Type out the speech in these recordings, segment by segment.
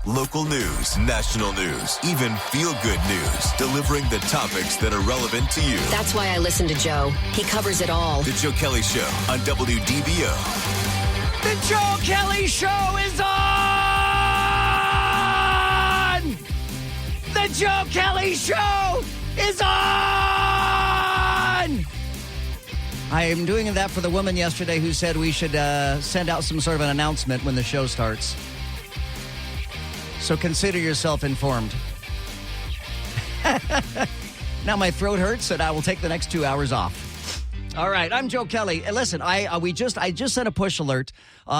Local news, national news, even feel-good news. Delivering the topics that are relevant to you. That's why I listen to Joe. He covers it all. The Joe Kelley Show on WDBO. The Joe Kelley Show is on! The Joe Kelley Show is on! I am doing that for the woman yesterday who said we should send out some sort of an announcement when the show starts. So consider yourself informed. Now my throat hurts, and I will take the next 2 hours off. All right, I'm Joe Kelley. And listen, I just sent a push alert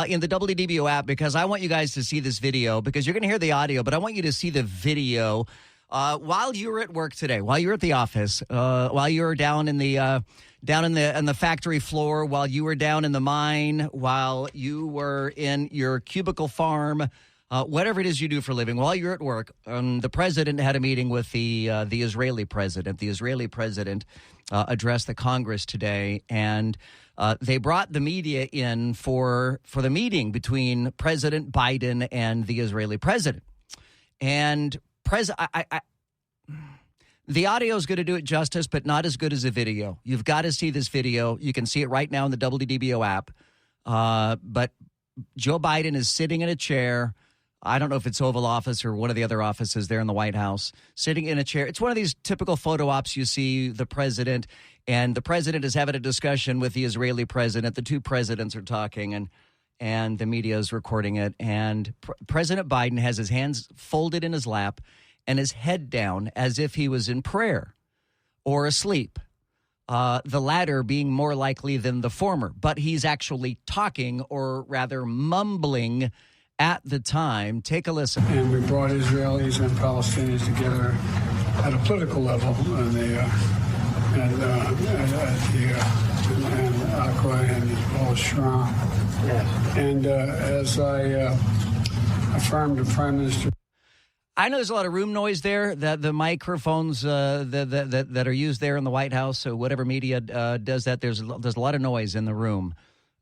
in the WDBO app because I want you guys to see this video because you're going to hear the audio, but I want you to see the video while you were at work today, while you were at the office, while you were down in the factory floor, while you were down in the mine, while you were in your cubicle farm. Whatever it is you do for a living, while you're at work, the president had a meeting with the Israeli president. The Israeli president addressed the Congress today, and they brought the media in for the meeting between President Biden and the Israeli president. And the audio is going to do it justice, but not as good as the video. You've got to see this video. You can see it right now in the WDBO app. But Joe Biden is sitting in a chair. I don't know if it's Oval Office or one of the other offices there in the White House, sitting in a chair. It's one of these typical photo ops you see the president, and the president is having a discussion with the Israeli president. The two presidents are talking, and the media is recording it. And President Biden has his hands folded in his lap and his head down as if he was in prayer or asleep, the latter being more likely than the former. But he's actually talking, or rather mumbling, at the time. Take a listen. And we brought Israelis and Palestinians together at a political level, and Akra and Paul Schramm. Yes. And as I affirmed the Prime Minister. I know there's a lot of room noise there, that the microphones that are used there in the White House, so whatever media does that, there's a lot of noise in the room.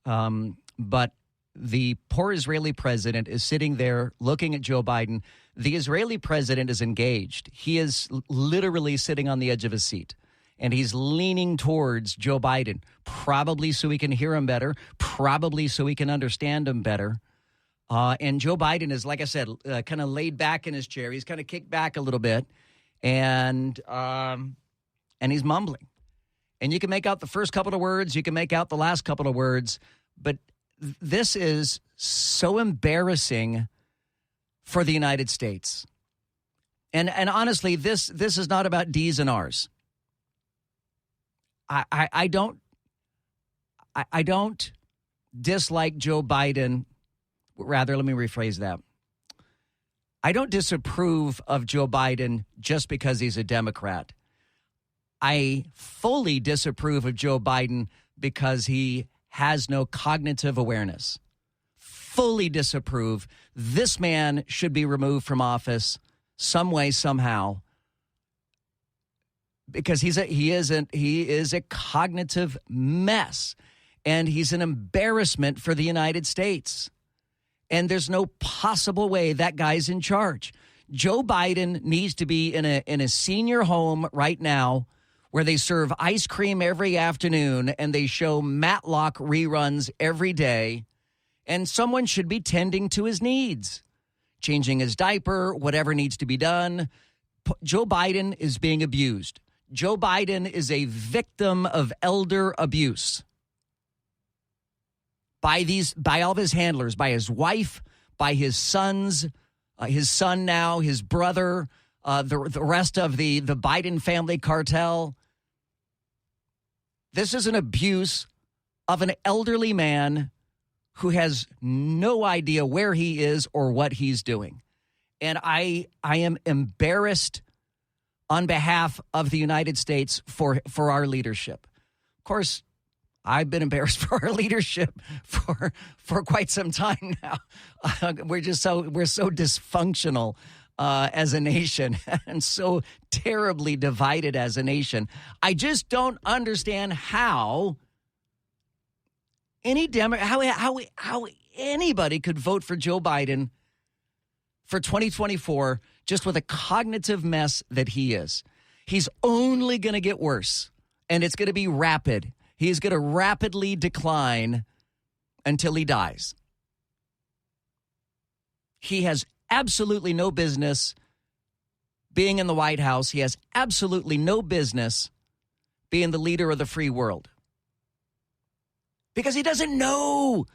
But the poor Israeli president is sitting there looking at Joe Biden. The Israeli president is engaged. He is literally sitting on the edge of his seat, and he's leaning towards Joe Biden, probably so he can hear him better, probably so he can understand him better. And Joe Biden is, like I said, kind of laid back in his chair. He's kind of kicked back a little bit, and he's mumbling. And you can make out the first couple of words. You can make out the last couple of words, but this is so embarrassing for the United States. And honestly, this is not about D's and R's. I don't dislike Joe Biden. Rather, let me rephrase that. I don't disapprove of Joe Biden just because he's a Democrat. I fully disapprove of Joe Biden because he has no cognitive awareness. Fully disapprove. This man should be removed from office some way, somehow, because he is a cognitive mess, and he's an embarrassment for the United States. And there's no possible way that guy's in charge. Joe Biden needs to be in a senior home right now, where they serve ice cream every afternoon and they show Matlock reruns every day, and someone should be tending to his needs, changing his diaper, whatever needs to be done. Joe Biden is being abused. Joe Biden is a victim of elder abuse by all of his handlers, by his wife, by his sons, his son now, his brother, the rest of the Biden family cartel. This is an abuse of an elderly man who has no idea where he is or what he's doing. And I am embarrassed on behalf of the United States for our leadership. Of course, I've been embarrassed for our leadership for quite some time now. We're so dysfunctional as a nation, and so terribly divided as a nation. I just don't understand how how anybody could vote for Joe Biden for 2024 just with a cognitive mess that he is. He's only going to get worse, and it's going to be rapid. He's going to rapidly decline until he dies. He has absolutely no business being in the White House. He has absolutely no business being the leader of the free world. Because he doesn't know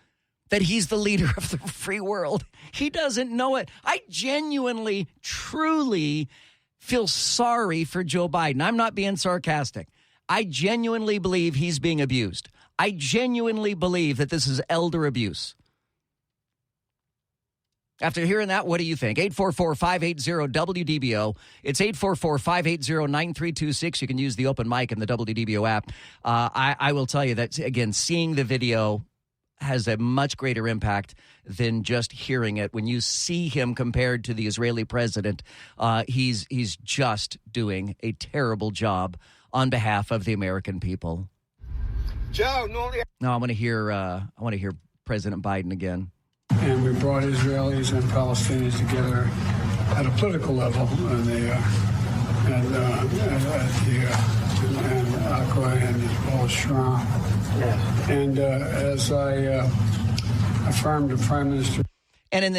that he's the leader of the free world. He doesn't know it. I genuinely, truly feel sorry for Joe Biden. I'm not being sarcastic. I genuinely believe he's being abused. I genuinely believe that this is elder abuse. After hearing that, what do you think? 844-580-WDBO. It's 844-580-9326. You can use the open mic in the WDBO app. I will tell you that, again, seeing the video has a much greater impact than just hearing it. When you see him compared to the Israeli president, he's just doing a terrible job on behalf of the American people. Joe, no, I want to hear President Biden again. And we brought Israelis and Palestinians together at a political level, and Aqua and Paul Schramm. And as I affirmed the Prime Minister. And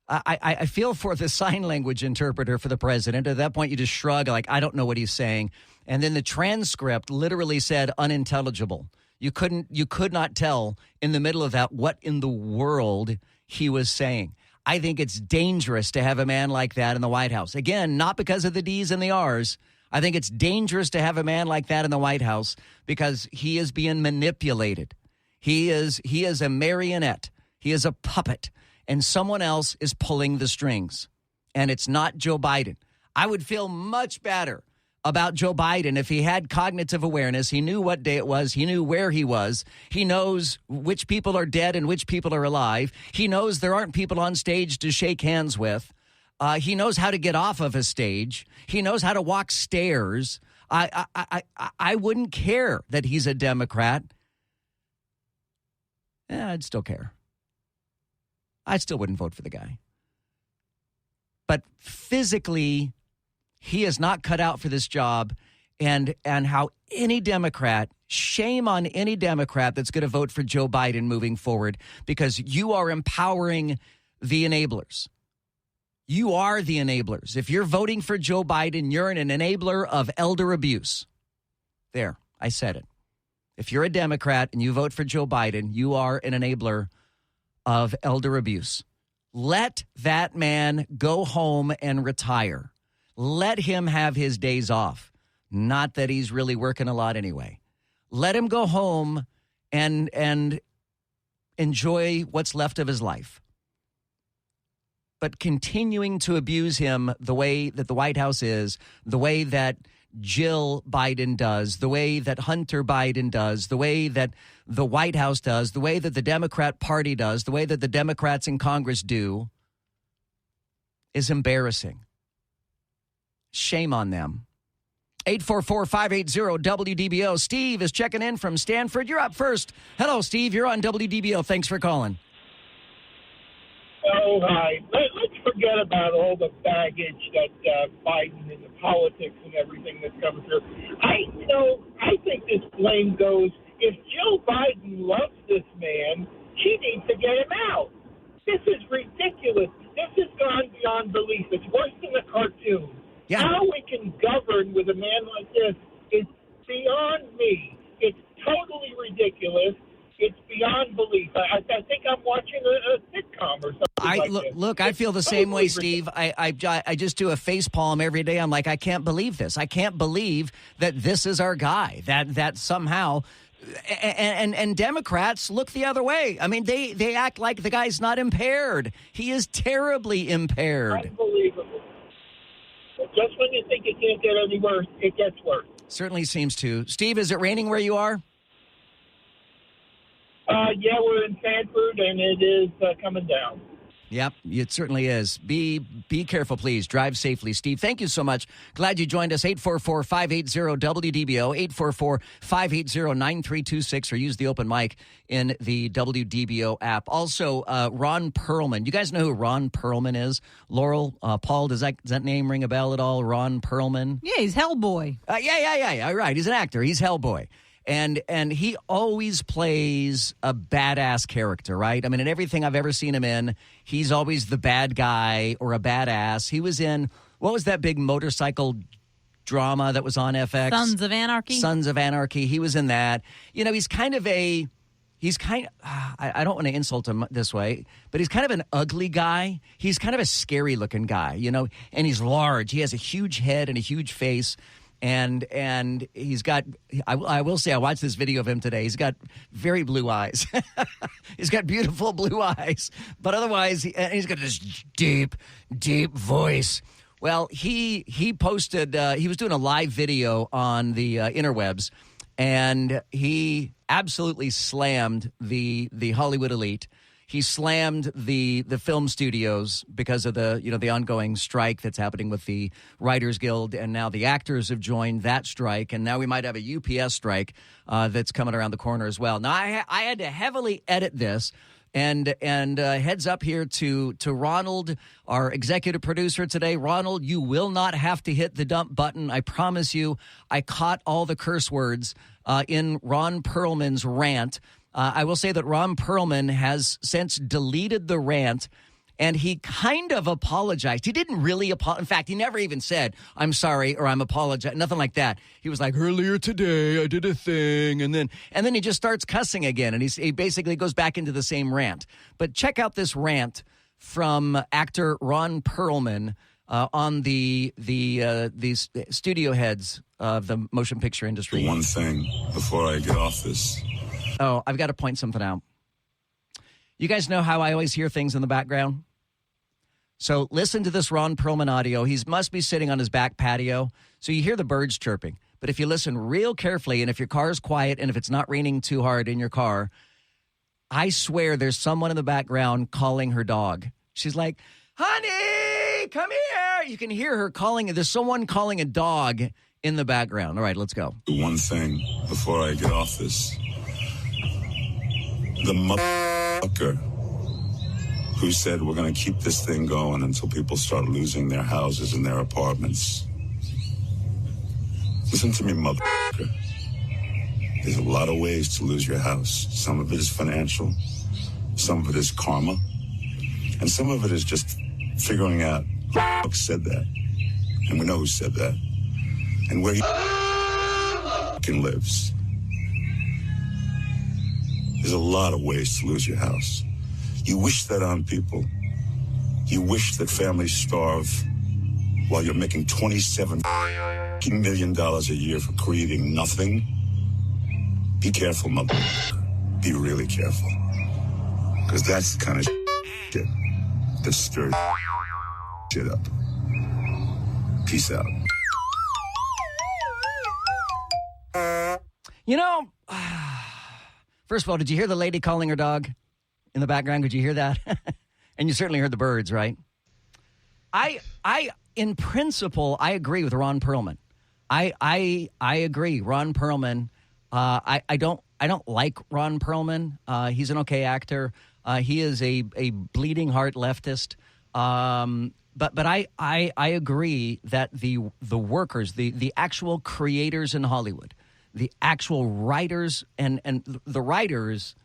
I feel for the sign language interpreter for the president. At that point, you just shrug, like, I don't know what he's saying. And then the transcript literally said unintelligible. You could not tell in the middle of that what in the world he was saying. I think it's dangerous to have a man like that in the White House. Again, not because of the D's and the R's. I think it's dangerous to have a man like that in the White House because he is being manipulated. He is a marionette. He is a puppet, and someone else is pulling the strings. And it's not Joe Biden. I would feel much better about Joe Biden if he had cognitive awareness. He knew what day it was. He knew where he was. He knows which people are dead and which people are alive. He knows there aren't people on stage to shake hands with. He knows how to get off of a stage. He knows how to walk stairs. I wouldn't care that he's a Democrat. I'd still care. I still wouldn't vote for the guy. But physically, he is not cut out for this job, and how any Democrat, shame on any Democrat that's going to vote for Joe Biden moving forward, because you are empowering the enablers. You are the enablers. If you're voting for Joe Biden, you're an enabler of elder abuse. There, I said it. If you're a Democrat and you vote for Joe Biden, you are an enabler of elder abuse. Let that man go home and retire. Let him have his days off. Not that he's really working a lot anyway. Let him go home and enjoy what's left of his life. But continuing to abuse him the way that the White House is, the way that Jill Biden does, the way that Hunter Biden does, the way that the White House does, the way that the Democrat Party does, the way that the Democrats in Congress do, is embarrassing. Shame on them. 844-580-WDBO. Steve is checking in from Stanford. You're up first. Hello, Steve. You're on WDBO. Thanks for calling. Oh, hi. Let's forget about all the baggage that Biden and the politics and everything that's coming through. I think this blame goes, if Joe Biden loves this man, she needs to get him out. This is ridiculous. This has gone beyond belief. It's worse than a cartoon. Yeah. How we can govern with a man like this is beyond me. It's totally ridiculous. It's beyond belief. I think I'm watching a sitcom or something Look, I feel the same way, Steve. I just do a face palm every day. I'm like, I can't believe this. I can't believe that this is our guy, that somehow. And Democrats look the other way. I mean, they act like the guy's not impaired. He is terribly impaired. Unbelievable. Just when you think it can't get any worse, it gets worse. Certainly seems to. Steve, is it raining where you are? Yeah, we're in Stanford, and it is coming down. Yep, it certainly is. Be careful, please. Drive safely. Steve, thank you so much. Glad you joined us. 844-580-WDBO, 844-580-9326, or use the open mic in the WDBO app. Also, Ron Perlman. You guys know who Ron Perlman is? Laurel, Paul, does that name ring a bell at all? Ron Perlman? Yeah, he's Hellboy. Yeah. Right, he's an actor. He's Hellboy. And he always plays a badass character, right? I mean, in everything I've ever seen him in, he's always the bad guy or a badass. He was in, what was that big motorcycle drama that was on FX? Sons of Anarchy. Sons of Anarchy. He was in that. You know, I don't want to insult him this way, but he's kind of an ugly guy. He's kind of a scary looking guy, you know, and he's large. He has a huge head and a huge face. And he's got, I will say, I watched this video of him today. He's got very blue eyes. He's got beautiful blue eyes. But otherwise, he's got this deep, deep voice. Well, he posted, he was doing a live video on the interwebs, and he absolutely slammed the Hollywood elite. He slammed the film studios because of the ongoing strike that's happening with the Writers Guild, and now the actors have joined that strike, and now we might have a UPS strike that's coming around the corner as well. Now, I had to heavily edit this, and heads up here to Ronald, our executive producer today. Ronald, you will not have to hit the dump button. I promise you. I caught all the curse words in Ron Perlman's rant. I will say that Ron Perlman has since deleted the rant, and he kind of apologized. He didn't really apologize. In fact, he never even said, I'm sorry or I'm apologizing. Nothing like that. He was like, earlier today I did a thing, and then he just starts cussing again, and he basically goes back into the same rant. But check out this rant from actor Ron Perlman on these studio heads of the motion picture industry. One thing before I get off this. Oh, I've got to point something out. You guys know how I always hear things in the background? So listen to this Ron Perlman audio. He must be sitting on his back patio, so you hear the birds chirping. But if you listen real carefully, and if your car is quiet, and if it's not raining too hard in your car, I swear there's someone in the background calling her dog. She's like, honey, come here. You can hear her calling. There's someone calling a dog in the background. All right, let's go. One thing before I get off this. The motherfucker who said we're going to keep this thing going until people start losing their houses and their apartments. Listen to me, motherfucker. There's a lot of ways to lose your house. Some of it is financial. Some of it is karma. And some of it is just figuring out who the fuck said that. And we know who said that. And where he fucking lives. There's a lot of ways to lose your house. You wish that on people. You wish that families starve while you're making $27 million a year for creating nothing. Be careful, motherfucker. Be really careful. Because that's the kind of shit that stirs shit up. Peace out. You know... First of all, did you hear the lady calling her dog in the background? Could you hear that? And you certainly heard the birds, right? I in principle, I agree with Ron Perlman. I agree. Ron Perlman, I don't like Ron Perlman. He's an okay actor. He is a bleeding heart leftist. But I agree that the workers, the actual creators in Hollywood, the actual writers and the writers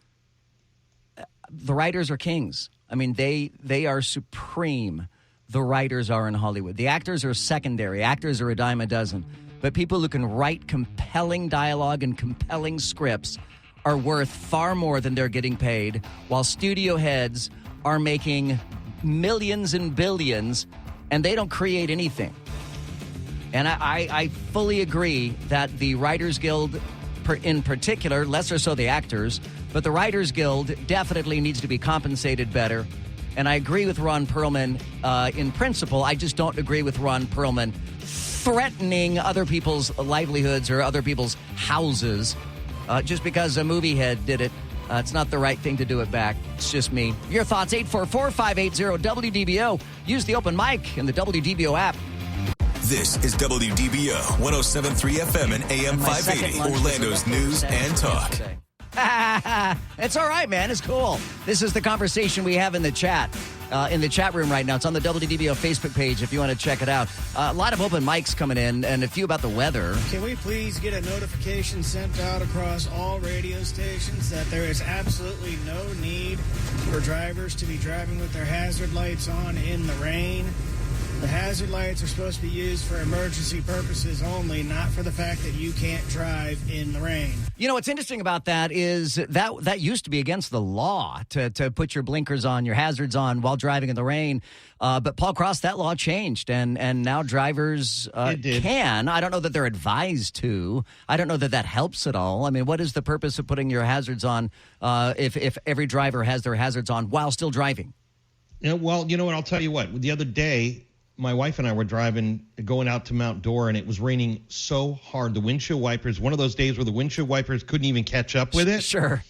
are kings. I mean, they are supreme. The writers are in Hollywood. The actors are secondary. Actors are a dime a dozen. But people who can write compelling dialogue and compelling scripts are worth far more than they're getting paid, while studio heads are making millions and billions, and they don't create anything. And I fully agree that the Writers Guild, in particular, lesser so the actors, but the Writers Guild definitely needs to be compensated better. And I agree with Ron Perlman in principle. I just don't agree with Ron Perlman threatening other people's livelihoods or other people's houses just because a movie head did it It's not the right thing to do it back. It's just me. Your thoughts, 844-580-WDBO. Use the open mic in the WDBO app. This is WDBO 107.3 FM and AM 580, Orlando's news and talk. It's all right, man. It's cool. This is the conversation we have in the chat room right now. It's on the WDBO Facebook page if you want to check it out. A lot of open mics coming in and a few about the weather. Can we please get a notification sent out across all radio stations that there is absolutely no need for drivers to be driving with their hazard lights on in the rain? The hazard lights are supposed to be used for emergency purposes only, not for the fact that you can't drive in the rain. You know, what's interesting about that is that used to be against the law to put your blinkers on, your hazards on while driving in the rain. But Paul Cross, that law changed, and now drivers can. I don't know that they're advised to. I don't know that helps at all. I mean, what is the purpose of putting your hazards on if every driver has their hazards on while still driving? Yeah, well, you know what? I'll tell you what. The other day, my wife and I were going out to Mount Dora, and it was raining so hard. The windshield wipers, one of those days where the windshield wipers couldn't even catch up with it. Sure.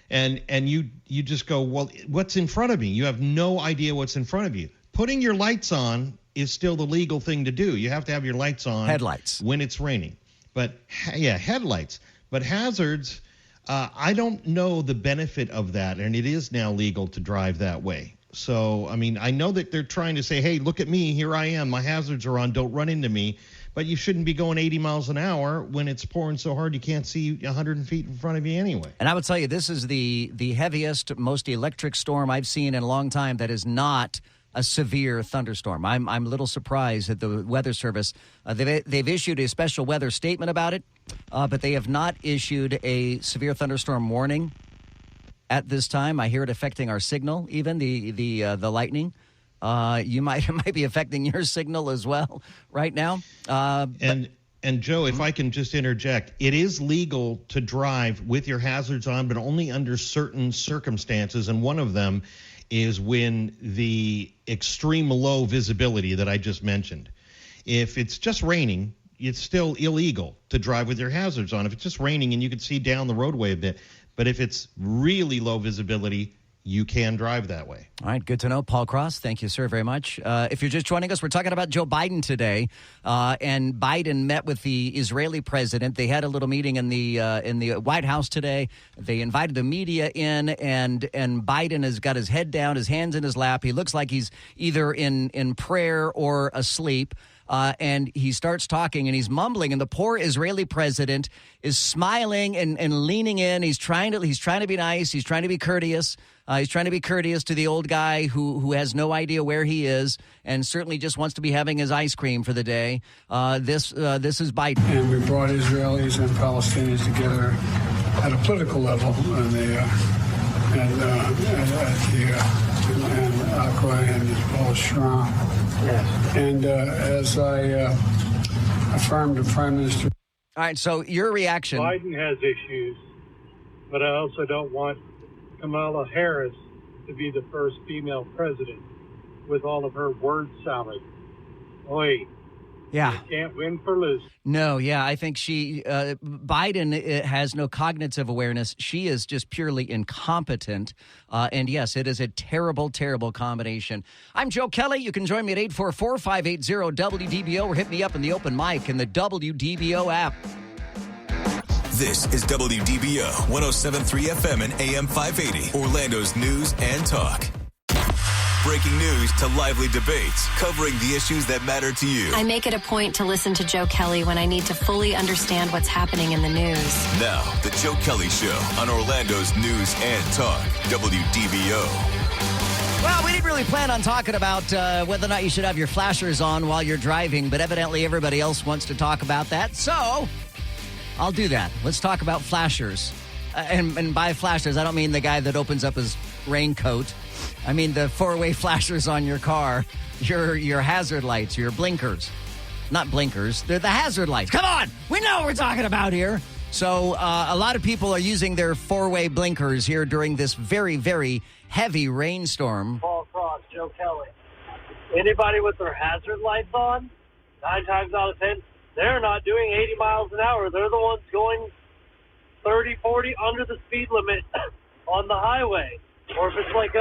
And you just go, well, what's in front of me? You have no idea what's in front of you. Putting your lights on is still the legal thing to do. You have to have your lights on. Headlights. When it's raining. But, yeah, headlights. But hazards, I don't know the benefit of that, and it is now legal to drive that way. So, I mean, I know that they're trying to say, hey, look at me, here I am, my hazards are on, don't run into me. But you shouldn't be going 80 miles an hour when it's pouring so hard you can't see 100 feet in front of you anyway. And I would tell you, this is the heaviest, most electric storm I've seen in a long time that is not a severe thunderstorm. I'm a little surprised at the Weather Service. They've issued a special weather statement about it, but they have not issued a severe thunderstorm warning at this time. I hear it affecting our signal, even the lightning. It might be affecting your signal as well right now. And Joe, if I can just interject, it is legal to drive with your hazards on, but only under certain circumstances. And one of them is when the extreme low visibility that I just mentioned. If it's just raining, it's still illegal to drive with your hazards on. If it's just raining and you can see down the roadway a bit. But if it's really low visibility, you can drive that way. All right, good to know. Paul Cross, thank you, sir, very much. If you're just joining us, we're talking about Joe Biden today. And Biden met with the Israeli president. They had a little meeting in the White House today. They invited the media in, and Biden has got his head down, his hands in his lap. He looks like he's either in prayer or asleep. And he starts talking, and he's mumbling, and the poor Israeli president is smiling and leaning in. He's trying to be nice. He's trying to be courteous. He's trying to be courteous to the old guy who has no idea where he is and certainly just wants to be having his ice cream for the day. This is Biden. And we brought Israelis and Palestinians together at a political level, and Aqua and Paul Schramm. Yes. And as I affirmed to Prime Minister. All right, so your reaction. Biden has issues, but I also don't want Kamala Harris to be the first female president with all of her word salad. Oi. Yeah. You can't win for losing. No, yeah, I think Biden has no cognitive awareness. She is just purely incompetent. And yes, it is a terrible, terrible combination. I'm Joe Kelley. You can join me at 844-580-WDBO or hit me up in the open mic in the WDBO app. This is WDBO 107.3 FM and AM 580, Orlando's news and talk. Breaking news to lively debates, covering the issues that matter to you. I make it a point to listen to Joe Kelley when I need to fully understand what's happening in the news. Now, the Joe Kelley Show on Orlando's news and talk, WDBO. Well, we didn't really plan on talking about whether or not you should have your flashers on while you're driving, but evidently everybody else wants to talk about that, so I'll do that. Let's talk about flashers. And by flashers, I don't mean the guy that opens up his raincoat. I mean the four-way flashers on your car, your hazard lights, your blinkers. Not blinkers, they're the hazard lights. Come on! We know what we're talking about here. So a lot of people are using their four-way blinkers here during this very, very heavy rainstorm. Paul Cross, Joe Kelley. Anybody with their hazard lights on, 9 times out of 10, they're not doing 80 miles an hour. They're the ones going 30, 40 under the speed limit on the highway. Or if it's like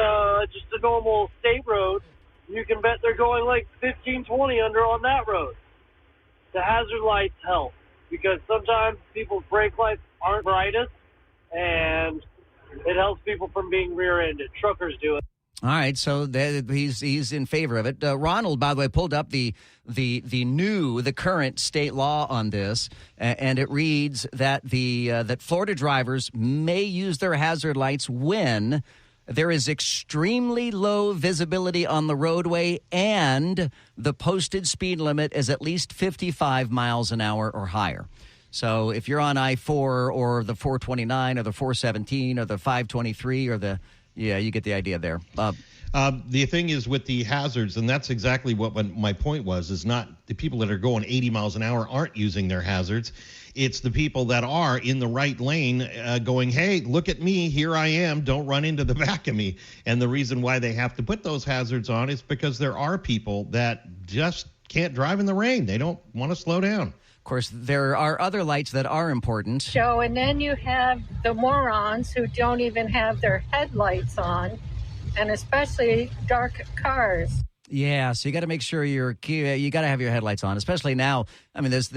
just a normal state road, you can bet they're going like 15, 20 under on that road. The hazard lights help because sometimes people's brake lights aren't brightest, and it helps people from being rear-ended. Truckers do it. All right, so he's in favor of it. Ronald, by the way, pulled up the current state law on this, and it reads that that Florida drivers may use their hazard lights when there is extremely low visibility on the roadway and the posted speed limit is at least 55 miles an hour or higher. So if you're on I-4 or the 429 or the 417 or the 523 or you get the idea there. The thing is with the hazards, and that's exactly what my point was, is not the people that are going 80 miles an hour aren't using their hazards. It's the people that are in the right lane going, hey, look at me, here I am, don't run into the back of me. And the reason why they have to put those hazards on is because there are people that just can't drive in the rain. They don't want to slow down. Of course, there are other lights that are important. Joe, and then you have the morons who don't even have their headlights on, and especially dark cars. Yeah, so you got to make sure you got to have your headlights on, especially now. I mean, this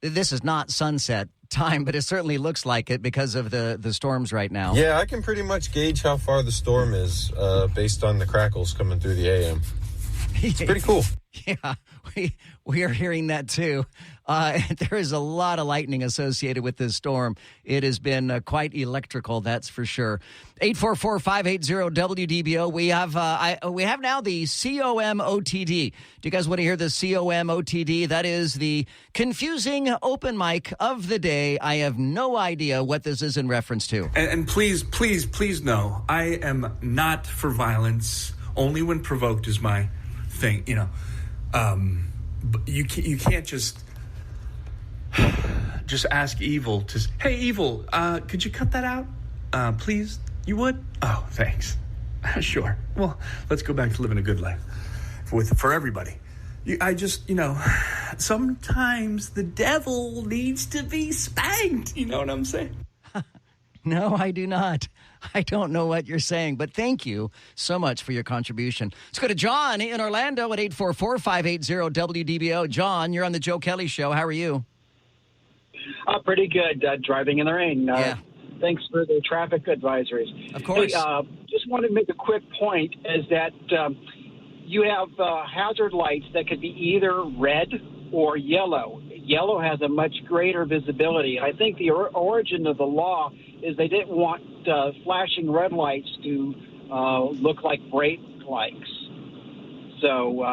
is not sunset time, but it certainly looks like it because of the storms right now. Yeah, I can pretty much gauge how far the storm is based on the crackles coming through the AM. It's pretty cool. Yeah, we are hearing that too. There is a lot of lightning associated with this storm. It has been quite electrical, that's for sure. 844-580-WDBO. We have now the COMOTD. Do you guys want to hear the COMOTD? That is the confusing open mic of the day. I have no idea what this is in reference to. And please, please, please know, I am not for violence. Only when provoked is my thing, you know. But you can't just ask Evil to, hey, Evil, could you cut that out? Please? You would? Oh, thanks. Sure. Well, let's go back to living a good life for everybody. Sometimes the devil needs to be spanked. You know what I'm saying? No, I do not. I don't know what you're saying, but thank you so much for your contribution. Let's go to John in Orlando at 844-580-WDBO. John, you're on the Joe Kelley Show. How are you? Pretty good. Driving in the rain. Yeah. Thanks for the traffic advisories. Of course. Hey, just wanted to make a quick point is that you have hazard lights that could be either red or yellow. Yellow has a much greater visibility. I think the origin of the law is they didn't want flashing red lights to look like brake lights. So,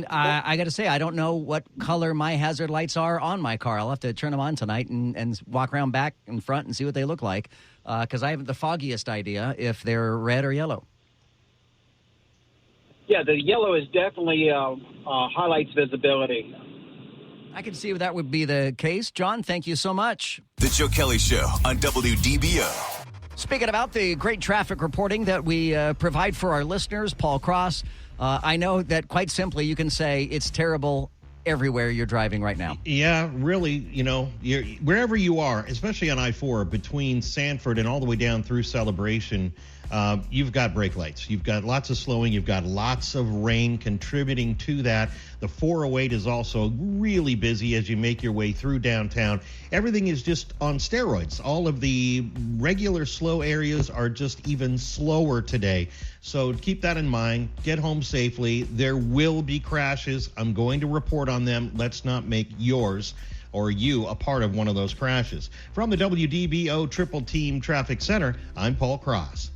I got to say, I don't know what color my hazard lights are on my car. I'll have to turn them on tonight and walk around back and front and see what they look like because I haven't the foggiest idea if they're red or yellow. Yeah, the yellow is definitely highlights visibility. I can see that would be the case. John, thank you so much. The Joe Kelley Show on WDBO. Speaking about the great traffic reporting that we provide for our listeners, Paul Cross, I know that quite simply you can say it's terrible everywhere you're driving right now. Yeah, really, wherever you are, especially on I-4 between Sanford and all the way down through Celebration, you've got brake lights. You've got lots of slowing. You've got lots of rain contributing to that. The 408 is also really busy as you make your way through downtown. Everything is just on steroids. All of the regular slow areas are just even slower today. So keep that in mind. Get home safely. There will be crashes. I'm going to report on them. Let's not make yours or you a part of one of those crashes. From the WDBO Triple Team Traffic Center, I'm Paul Cross.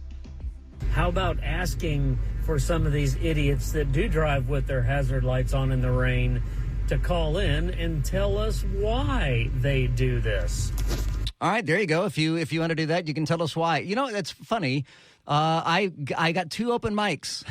How about asking for some of these idiots that do drive with their hazard lights on in the rain to call in and tell us why they do this? All right, there you go. If you want to do that, you can tell us why. You know, that's funny. I got two open mics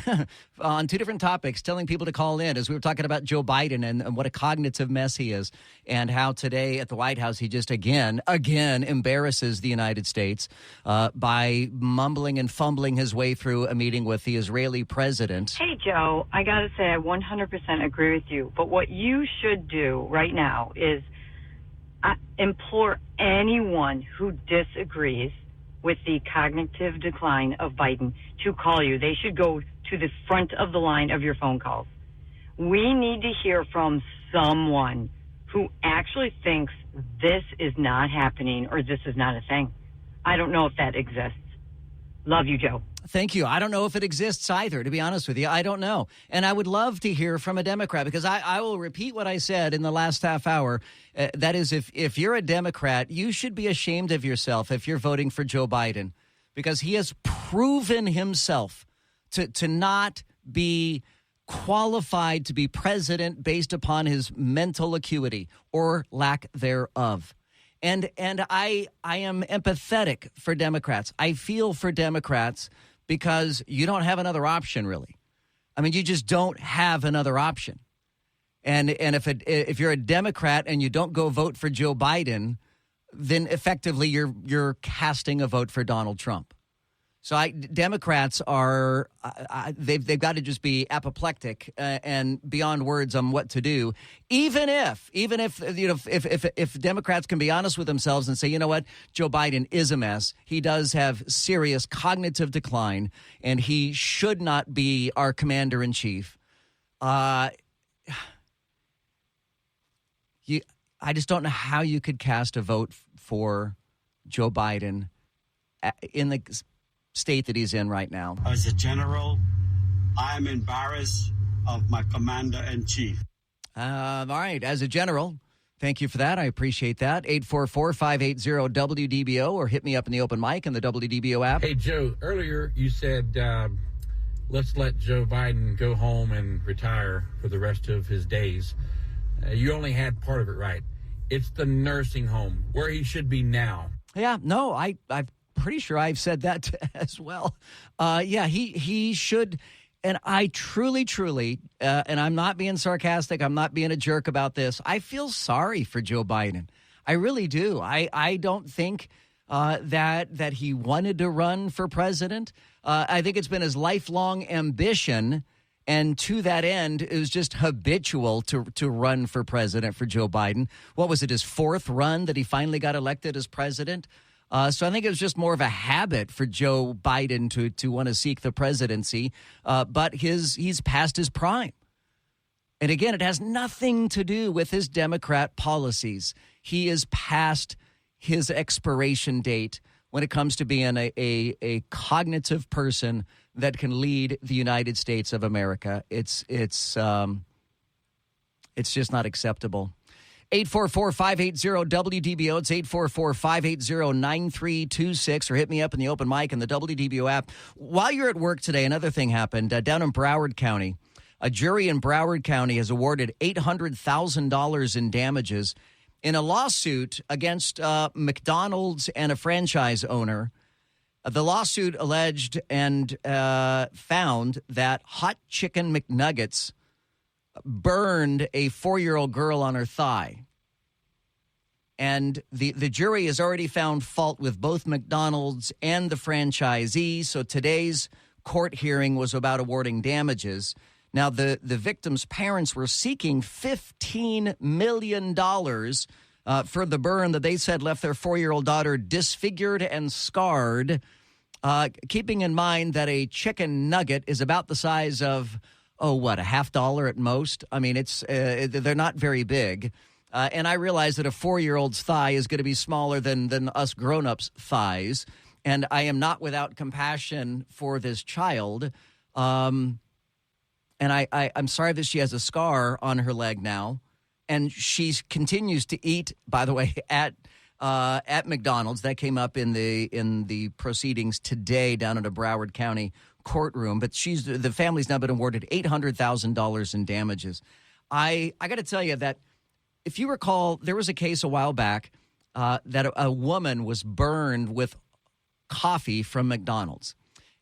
on two different topics telling people to call in as we were talking about Joe Biden and what a cognitive mess he is and how today at the White House he just again embarrasses the United States by mumbling and fumbling his way through a meeting with the Israeli president. Hey, Joe, I got to say I 100% agree with you. But what you should do right now is I implore anyone who disagrees with the cognitive decline of Biden to call you. They should go to the front of the line of your phone calls. We need to hear from someone who actually thinks this is not happening or this is not a thing. I don't know if that exists. Love you, Joe. Thank you. I don't know if it exists either, to be honest with you. I don't know. And I would love to hear from a Democrat, because I will repeat what I said in the last half hour. That is, if you're a Democrat, you should be ashamed of yourself if you're voting for Joe Biden, because he has proven himself to not be qualified to be president based upon his mental acuity or lack thereof. And I am empathetic for Democrats. I feel for Democrats because you don't have another option, really. I mean, you just don't have another option. And if you're a Democrat and you don't go vote for Joe Biden, then effectively you're casting a vote for Donald Trump. So Democrats are they've got to just be apoplectic and beyond words on what to do. Even if if Democrats can be honest with themselves and say, you know what, Joe Biden is a mess. He does have serious cognitive decline, and he should not be our commander in chief. I just don't know how you could cast a vote for Joe Biden in the state that he's in right now. As a general, I am embarrassed of my commander-in-chief. All right. As a general, thank you for that. I appreciate that. 844-580-WDBO, or hit me up in the open mic in the WDBO app. Hey, Joe, earlier you said let's let Joe Biden go home and retire for the rest of his days. You only had part of it right. It's the nursing home where he should be now. Yeah, no, I've pretty sure I've said that as well. He should. And I truly, and I'm not being sarcastic, I'm not being a jerk about this, I feel sorry for Joe Biden. I really do. I don't think that he wanted to run for president. I think it's been his lifelong ambition. And to that end, it was just habitual to run for president for Joe Biden. What was it, his fourth run that he finally got elected as president? So I think it was just more of a habit for Joe Biden to want to seek the presidency. But he's past his prime. And again, it has nothing to do with his Democrat policies. He is past his expiration date when it comes to being a cognitive person that can lead the United States of America. It's just not acceptable. 844-580-WDBO. It's 844-580-9326, or hit me up in the open mic in the WDBO app. While you're at work today, another thing happened down in Broward County. A jury in Broward County has awarded $800,000 in damages in a lawsuit against McDonald's and a franchise owner. The lawsuit alleged and found that hot chicken McNuggets burned a 4-year-old girl on her thigh. And the jury has already found fault with both McDonald's and the franchisee. So today's court hearing was about awarding damages. Now, the victim's parents were seeking $15 million for the burn that they said left their 4-year-old daughter disfigured and scarred, keeping in mind that a chicken nugget is about the size of a $0.50 at most. I mean, they're not very big. And I realize that a 4-year-old's thigh is going to be smaller than us grown-ups' thighs. And I am not without compassion for this child. And I'm sorry that she has a scar on her leg now. And she continues to eat, by the way, at McDonald's. That came up in the proceedings today down at a Broward County courtroom. But the family's now been awarded $800,000 in damages. I got to tell you that if you recall, there was a case a while back that a woman was burned with coffee from McDonald's.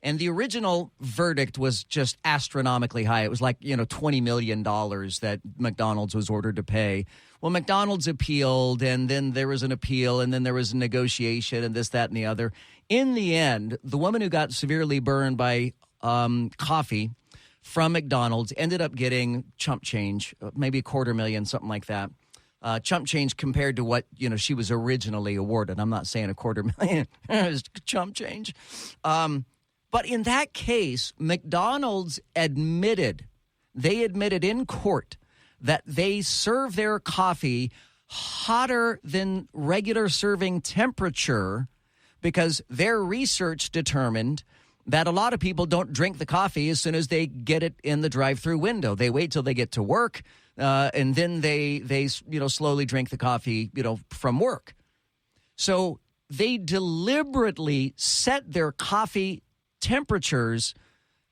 And the original verdict was just astronomically high. It was like, $20 million that McDonald's was ordered to pay. Well, McDonald's appealed, and then there was an appeal, and then there was a negotiation, and this, that, and the other. In the end, the woman who got severely burned by coffee from McDonald's ended up getting chump change, maybe $250,000, something like that. chump change compared to what, she was originally awarded. I'm not saying $250,000 is chump change. But in that case, McDonald's admitted in court that they serve their coffee hotter than regular serving temperature because their research determined that a lot of people don't drink the coffee as soon as they get it in the drive-through window. They wait till they get to work, and then they slowly drink the coffee, from work. So they deliberately set their coffee temperatures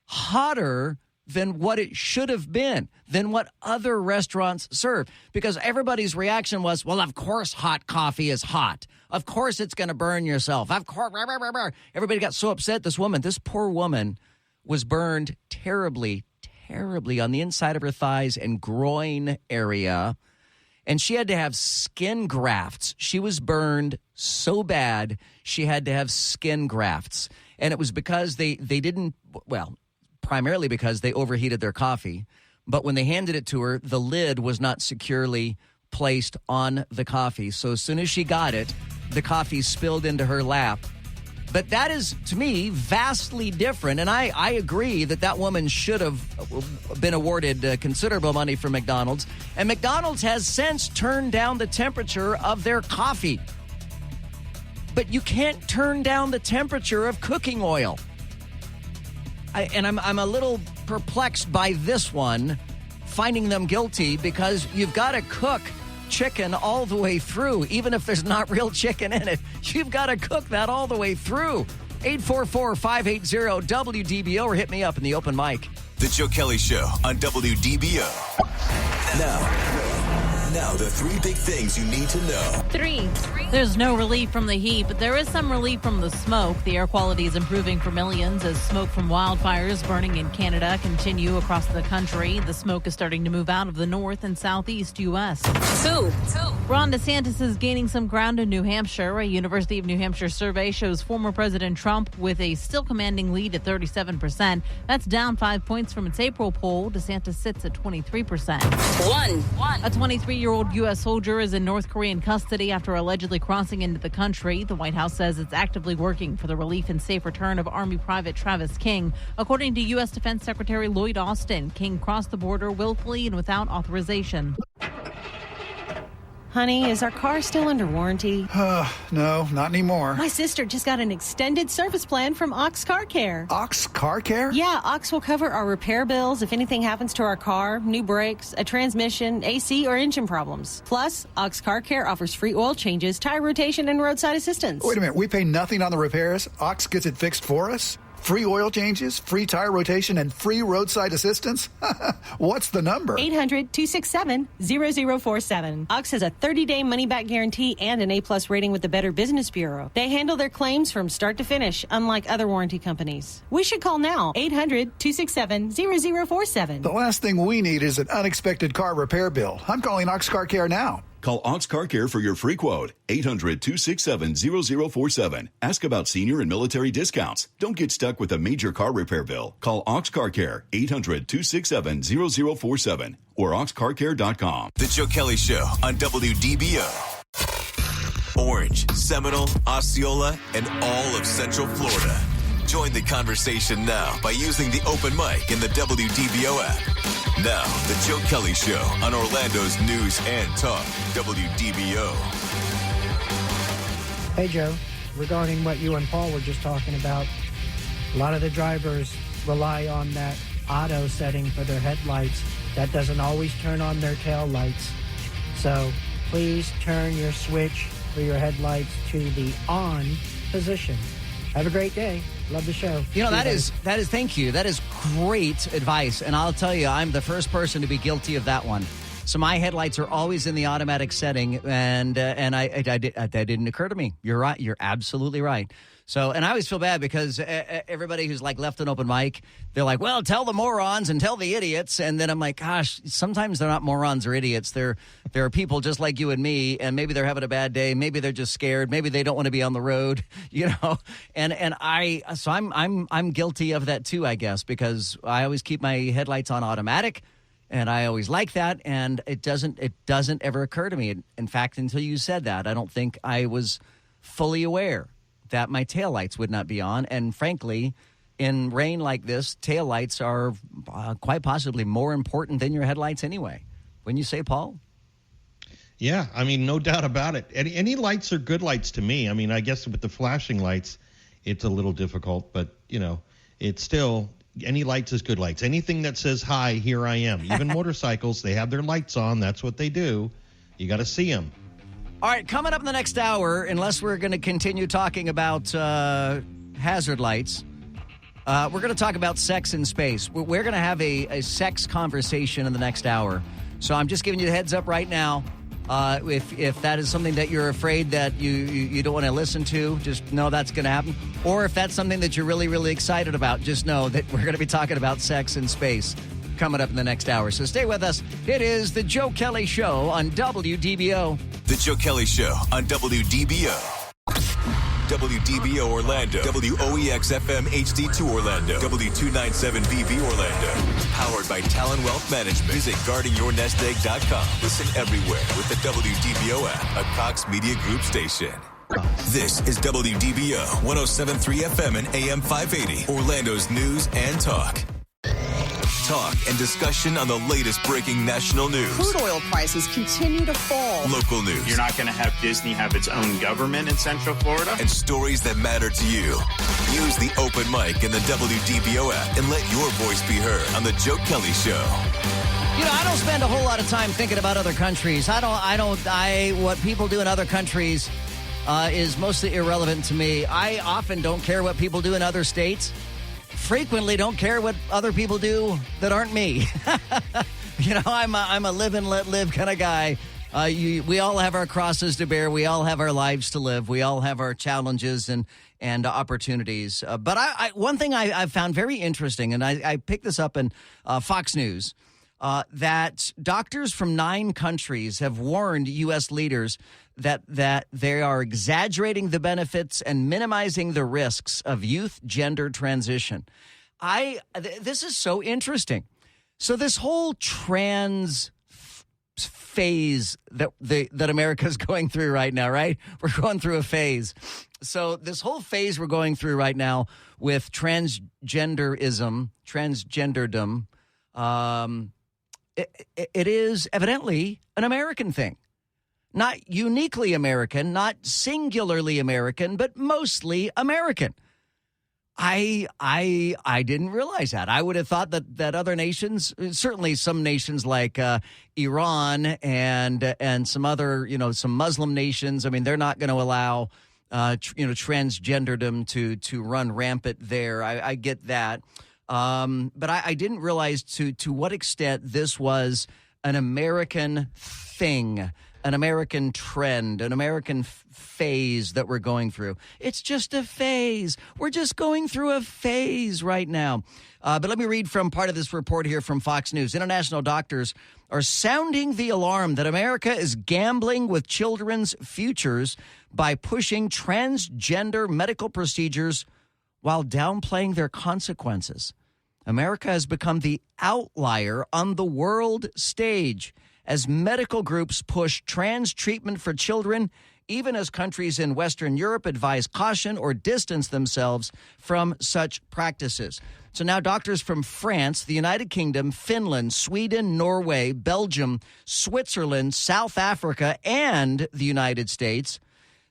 hotter than what it should have been, than what other restaurants serve. Because everybody's reaction was, well, of course hot coffee is hot. Of course it's going to burn yourself. Of course. Everybody got so upset. This poor woman was burned terribly, terribly on the inside of her thighs and groin area. And she had to have skin grafts. She was burned so bad, she had to have skin grafts. And it was because they didn't, primarily because they overheated their coffee. But when they handed it to her, the lid was not securely placed on the coffee. So as soon as she got it, the coffee spilled into her lap. But that is, to me, vastly different. And I agree that woman should have been awarded considerable money from McDonald's. And McDonald's has since turned down the temperature of their coffee. But you can't turn down the temperature of cooking oil. I'm a little perplexed by this one, finding them guilty, because you've got to cook chicken all the way through, even if there's not real chicken in it. You've got to cook that all the way through. 844-580-WDBO or hit me up in the open mic. The Joe Kelley Show on WDBO. Now, the three big things you need to know. 3. There's no relief from the heat, but there is some relief from the smoke. The air quality is improving for millions as smoke from wildfires burning in Canada continue across the country. The smoke is starting to move out of the north and southeast U.S. 2. Ron DeSantis is gaining some ground in New Hampshire. A University of New Hampshire survey shows former President Trump with a still commanding lead at 37%. That's down 5 points from its April poll. DeSantis sits at 23%. 1. A 23-year-old U.S. soldier is in North Korean custody after allegedly crossing into the country. The White House says it's actively working for the relief and safe return of Army Private Travis King. According to U.S. Defense Secretary Lloyd Austin, King crossed the border willfully and without authorization. Honey, is our car still under warranty? No, not anymore. My sister just got an extended service plan from Ox Car Care. Ox Car Care? Yeah, Ox will cover our repair bills if anything happens to our car, new brakes, a transmission, AC, or engine problems. Plus, Ox Car Care offers free oil changes, tire rotation, and roadside assistance. Wait a minute, we pay nothing on the repairs? Ox gets it fixed for us? Free oil changes, free tire rotation, and free roadside assistance? What's the number? 800-267-0047. Ox has a 30-day money-back guarantee and an A-plus rating with the Better Business Bureau. They handle their claims from start to finish, unlike other warranty companies. We should call now, 800-267-0047. The last thing we need is an unexpected car repair bill. I'm calling Ox Car Care now. Call Ox Car Care for your free quote. 800-267-0047. Ask about senior and military discounts. Don't get stuck with a major car repair bill. Call Ox Car Care. 800-267-0047 or oxcarcare.com. The Joe Kelley Show on WDBO. Orange, Seminole, Osceola, and all of Central Florida. Join the conversation now by using the open mic in the WDBO app. Now, the Joe Kelley Show on Orlando's News and Talk, WDBO. Hey, Joe. Regarding what you and Paul were just talking about, a lot of the drivers rely on that auto setting for their headlights. That doesn't always turn on their tail lights. So please turn your switch for your headlights to the on position. Have a great day. Love the show. That is thank you. That is great advice. And I'll tell you, I'm the first person to be guilty of that one. So my headlights are always in the automatic setting, and that didn't occur to me. You're right. You're absolutely right. So, and I always feel bad because everybody who's like left an open mic, they're like, well, tell the morons and tell the idiots. And then I'm like, gosh, sometimes they're not morons or idiots. There are people just like you and me, and maybe they're having a bad day. Maybe they're just scared. Maybe they don't want to be on the road, And I'm guilty of that too, I guess, because I always keep my headlights on automatic. And I always like that, and it doesn't ever occur to me. In fact, until you said that, I don't think I was fully aware that my taillights would not be on. And frankly, in rain like this, taillights are quite possibly more important than your headlights anyway. Wouldn't you say, Paul? Yeah, I mean, no doubt about it. Any lights are good lights to me. I mean, I guess with the flashing lights, it's a little difficult, but, it's still, any lights is good lights. Anything that says, hi, here I am. Even motorcycles, they have their lights on. That's what they do. You got to see them. All right, coming up in the next hour, unless we're going to continue talking about hazard lights, we're going to talk about sex in space. We're going to have a sex conversation in the next hour. So I'm just giving you the heads up right now. If that is something that you're afraid that you don't want to listen to, just know that's going to happen. Or if that's something that you're really, really excited about, just know that we're going to be talking about sex in space coming up in the next hour. So stay with us. It is the Joe Kelley Show on WDBO. The Joe Kelley Show on WDBO. WDBO Orlando, WOEX-FM HD2 Orlando, W297BB Orlando. Powered by Talon Wealth Management. Visit guardingyournestegg.com. Listen everywhere with the WDBO app, a Cox Media Group station. This is WDBO 107.3 FM and AM 580, Orlando's news and talk. Talk and discussion on the latest breaking national news. Crude oil prices continue to fall. Local news. You're not going to have Disney have its own government in Central Florida. And stories that matter to you. Use the open mic in the WDBO app and let your voice be heard on the Joe Kelley Show. I don't spend a whole lot of time thinking about other countries. What people do in other countries is mostly irrelevant to me. I often don't care what people do in other states. Frequently don't care what other people do that aren't me. I'm a live and let live kind of guy. We all have our crosses to bear. We all have our lives to live. We all have our challenges and opportunities. But one thing I found very interesting, and I picked this up in Fox News, that doctors from 9 countries have warned U.S. leaders that they are exaggerating the benefits and minimizing the risks of youth gender transition. This is so interesting. So this whole trans phase that America's going through right now, right? We're going through a phase. So this whole phase we're going through right now with transgenderdom, it is evidently an American thing. Not uniquely American, not singularly American, but mostly American. I didn't realize that. I would have thought that other nations, certainly some nations like Iran and some other, some Muslim nations, I mean, they're not going to allow, transgenderdom to run rampant there. I get that. But I didn't realize to what extent this was an American thing, an American trend, an American phase that we're going through. It's just a phase. We're just going through a phase right now. But let me read from part of this report here from Fox News. International doctors are sounding the alarm that America is gambling with children's futures by pushing transgender medical procedures while downplaying their consequences. America has become the outlier on the world stage as medical groups push trans treatment for children, even as countries in Western Europe advise caution or distance themselves from such practices. So now doctors from France, the United Kingdom, Finland, Sweden, Norway, Belgium, Switzerland, South Africa, and the United States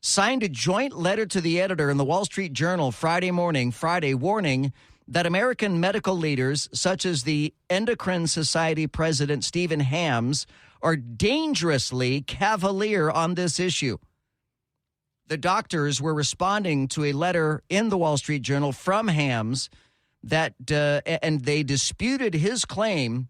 signed a joint letter to the editor in the Wall Street Journal Friday warning that American medical leaders, such as the Endocrine Society President Stephen Hams, are dangerously cavalier on this issue. The doctors were responding to a letter in the Wall Street Journal from Hams and they disputed his claim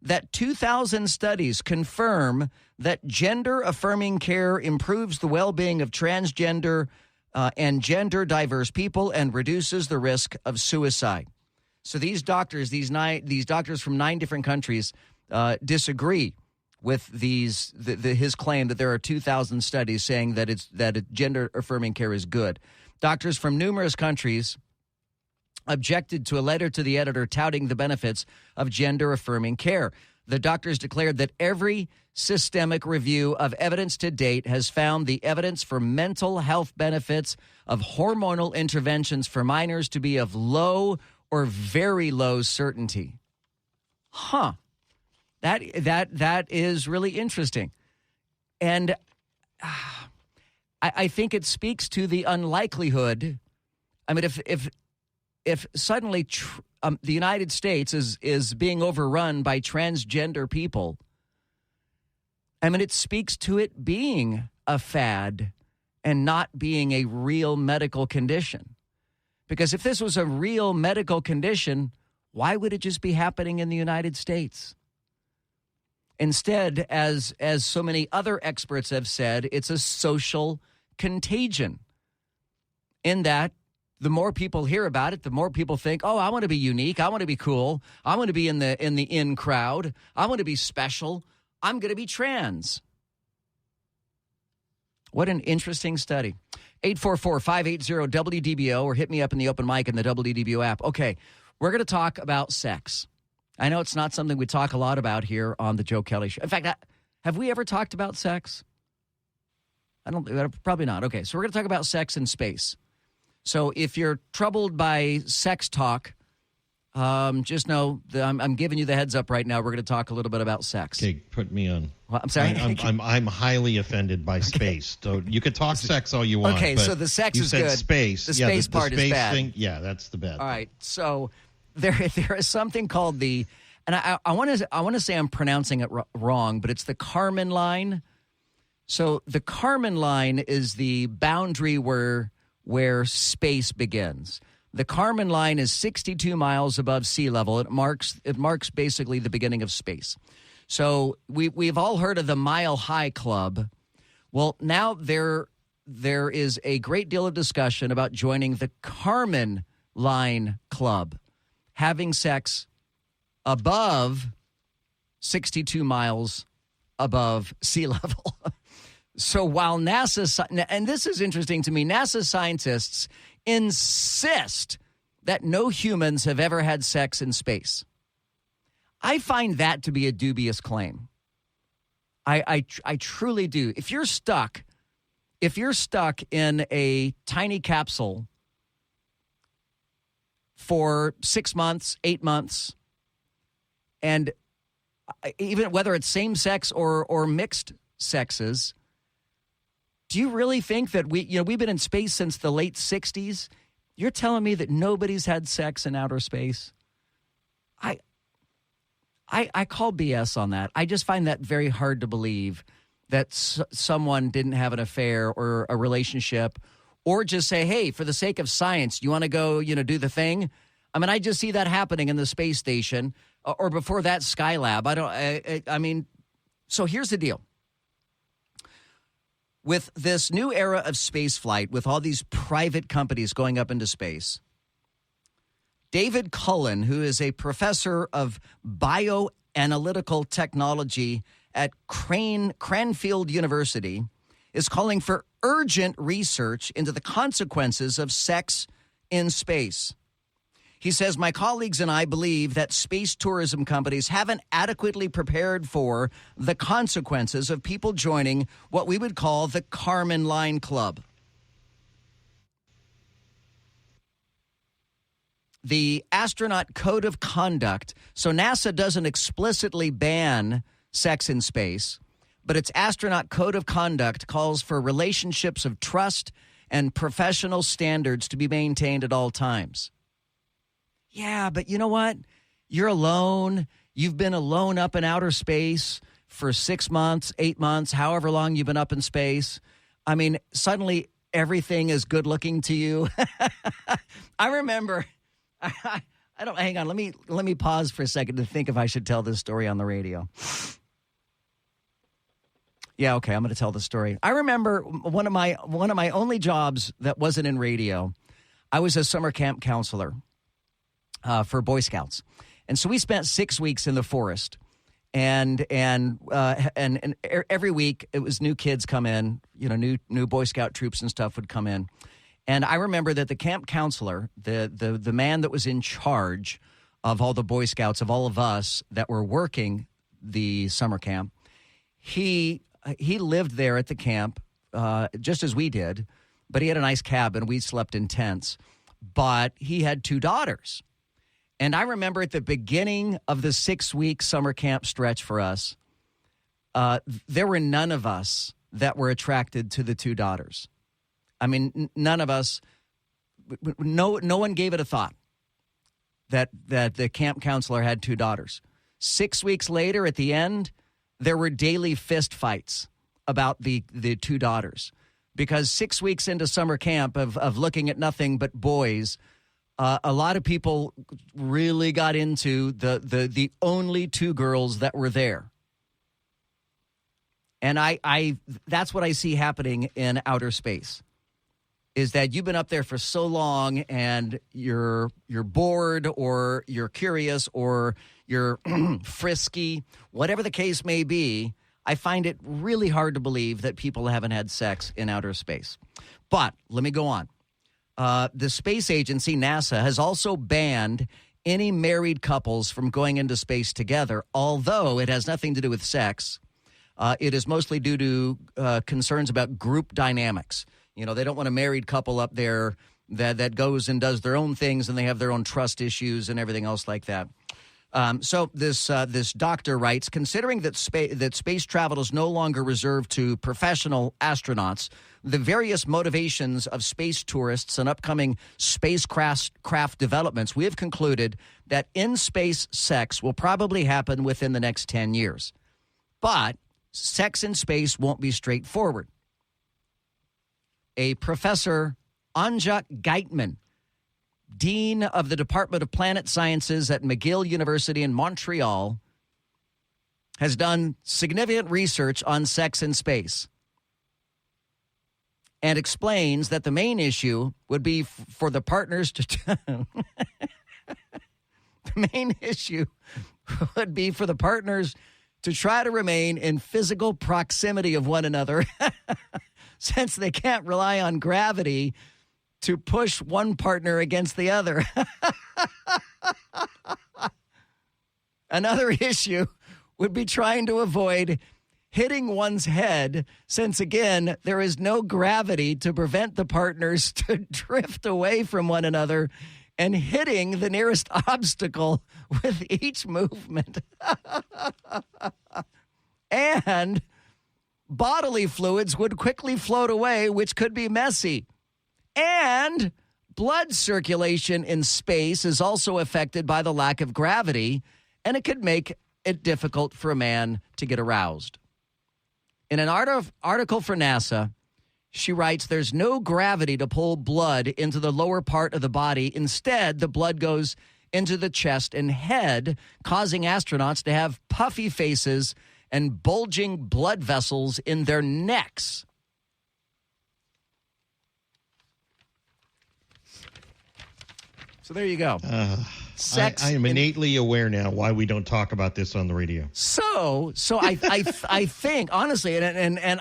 that 2,000 studies confirm that gender-affirming care improves the well-being of transgender and gender-diverse people and reduces the risk of suicide. So these doctors, these doctors from 9 different countries, disagree with his claim that there are 2,000 studies saying that gender-affirming care is good. Doctors from numerous countries objected to a letter to the editor touting the benefits of gender-affirming care. The doctors declared that every systemic review of evidence to date has found the evidence for mental health benefits of hormonal interventions for minors to be of low or very low certainty. Huh. That is really interesting. And I think it speaks to the unlikelihood. I mean, if suddenly the United States is being overrun by transgender people, I mean, it speaks to it being a fad and not being a real medical condition. Because if this was a real medical condition, why would it just be happening in the United States? Instead, as so many other experts have said, it's a social contagion. In that, the more people hear about it, the more people think, oh, I want to be unique. I want to be cool. I want to be in the in crowd. I want to be special. I'm going to be trans. What an interesting study. 844-580-WDBO or hit me up in the open mic in the WDBO app. Okay, we're going to talk about sex. I know it's not something we talk a lot about here on the Joe Kelley Show. In fact, have we ever talked about sex? Probably not. Okay, so we're going to talk about sex in space. So if you're troubled by sex talk, just know that I'm giving you the heads up right now. We're going to talk a little bit about sex. Okay, put me on. Well, I'm sorry. I'm highly offended by space. So you could talk sex all you want. Okay, but so the sex you is said good. Space. The space part the space is bad. Thing, yeah, that's the bad. All right. So there is something called and I want to say I'm pronouncing it wrong, but it's the Kármán line. So the Kármán line is the boundary where space begins. The Kármán line is 62 miles above sea level. It marks basically the beginning of space. So we've all heard of the Mile High Club. Well, now there is a great deal of discussion about joining the Kármán line club, having sex above 62 miles above sea level. So while NASA, and this is interesting to me, NASA scientists insist that no humans have ever had sex in space. I find that to be a dubious claim. I truly do. If you're stuck in a tiny capsule for 6 months, 8 months, and even whether it's same sex or mixed sexes, do you really think that we've been in space since the late 60s? You're telling me that nobody's had sex in outer space? I call BS on that. I just find that very hard to believe that someone didn't have an affair or a relationship, or just say, hey, for the sake of science, you want to go, do the thing? I mean, I just see that happening in the space station or before that Skylab. So here's the deal. With this new era of space flight, with all these private companies going up into space, David Cullen, who is a professor of bioanalytical technology at Cranfield University, is calling for urgent research into the consequences of sex in space. He says, my colleagues and I believe that space tourism companies haven't adequately prepared for the consequences of people joining what we would call the Kármán line club. The astronaut code of conduct, so NASA doesn't explicitly ban sex in space, but its astronaut code of conduct calls for relationships of trust and professional standards to be maintained at all times. Yeah, but you know what? You're alone. You've been alone up in outer space for 6 months, 8 months, however long you've been up in space. I mean, suddenly everything is good looking to you. I remember, hang on, let me pause for a second to think if I should tell this story on the radio. Yeah, okay, I'm going to tell the story. I remember one of my only jobs that wasn't in radio. I was a summer camp counselor for Boy Scouts, and so we spent 6 weeks in the forest, and every week it was new kids come in, new Boy Scout troops and stuff would come in, and I remember that the camp counselor, the man that was in charge of all the Boy Scouts, of all of us that were working the summer camp. He lived there at the camp just as we did, but he had a nice cabin. We slept in tents, but he had 2 daughters. And I remember at the beginning of the 6-week summer camp stretch for us, there were none of us that were attracted to the 2 daughters. I mean, none of us, no one gave it a thought that the camp counselor had 2 daughters. 6 weeks later, at the end, there were daily fist fights about the 2 daughters. Because 6 weeks into summer camp of looking at nothing but boys, a lot of people really got into the only 2 girls that were there. And I that's what I see happening in outer space, is that you've been up there for so long and you're bored or you're curious or you're frisky, whatever the case may be. I find it really hard to believe that people haven't had sex in outer space. But let me go on. The space agency, NASA, has also banned any married couples from going into space together, although it has nothing to do with sex. It is mostly due to concerns about group dynamics. You know, they don't want a married couple up there that goes and does their own things and they have their own trust issues and everything else like that. So this doctor writes, considering that space travel is no longer reserved to professional astronauts, the various motivations of space tourists and upcoming spacecraft developments, we have concluded that in-space sex will probably happen within the next 10 years. But sex in space won't be straightforward. A Professor Anja Geitman, Dean of the Department of Planet Sciences at McGill University in Montreal, has done significant research on sex in space and explains that the main issue would be for the partners to the main issue would be for the partners to try to remain in physical proximity of one another since they can't rely on gravity to push one partner against the other. Another issue would be trying to avoid hitting one's head, since, again, there is no gravity to prevent the partners to drift away from one another and hitting the nearest obstacle with each movement. And bodily fluids would quickly float away, which could be messy. And blood circulation in space is also affected by the lack of gravity, and it could make it difficult for a man to get aroused. In an article for NASA, she writes, there's no gravity to pull blood into the lower part of the body. Instead, the blood goes into the chest and head, causing astronauts to have puffy faces and bulging blood vessels in their necks. So there you go. Sex. I am innately aware now why we don't talk about this on the radio. So I think, honestly, and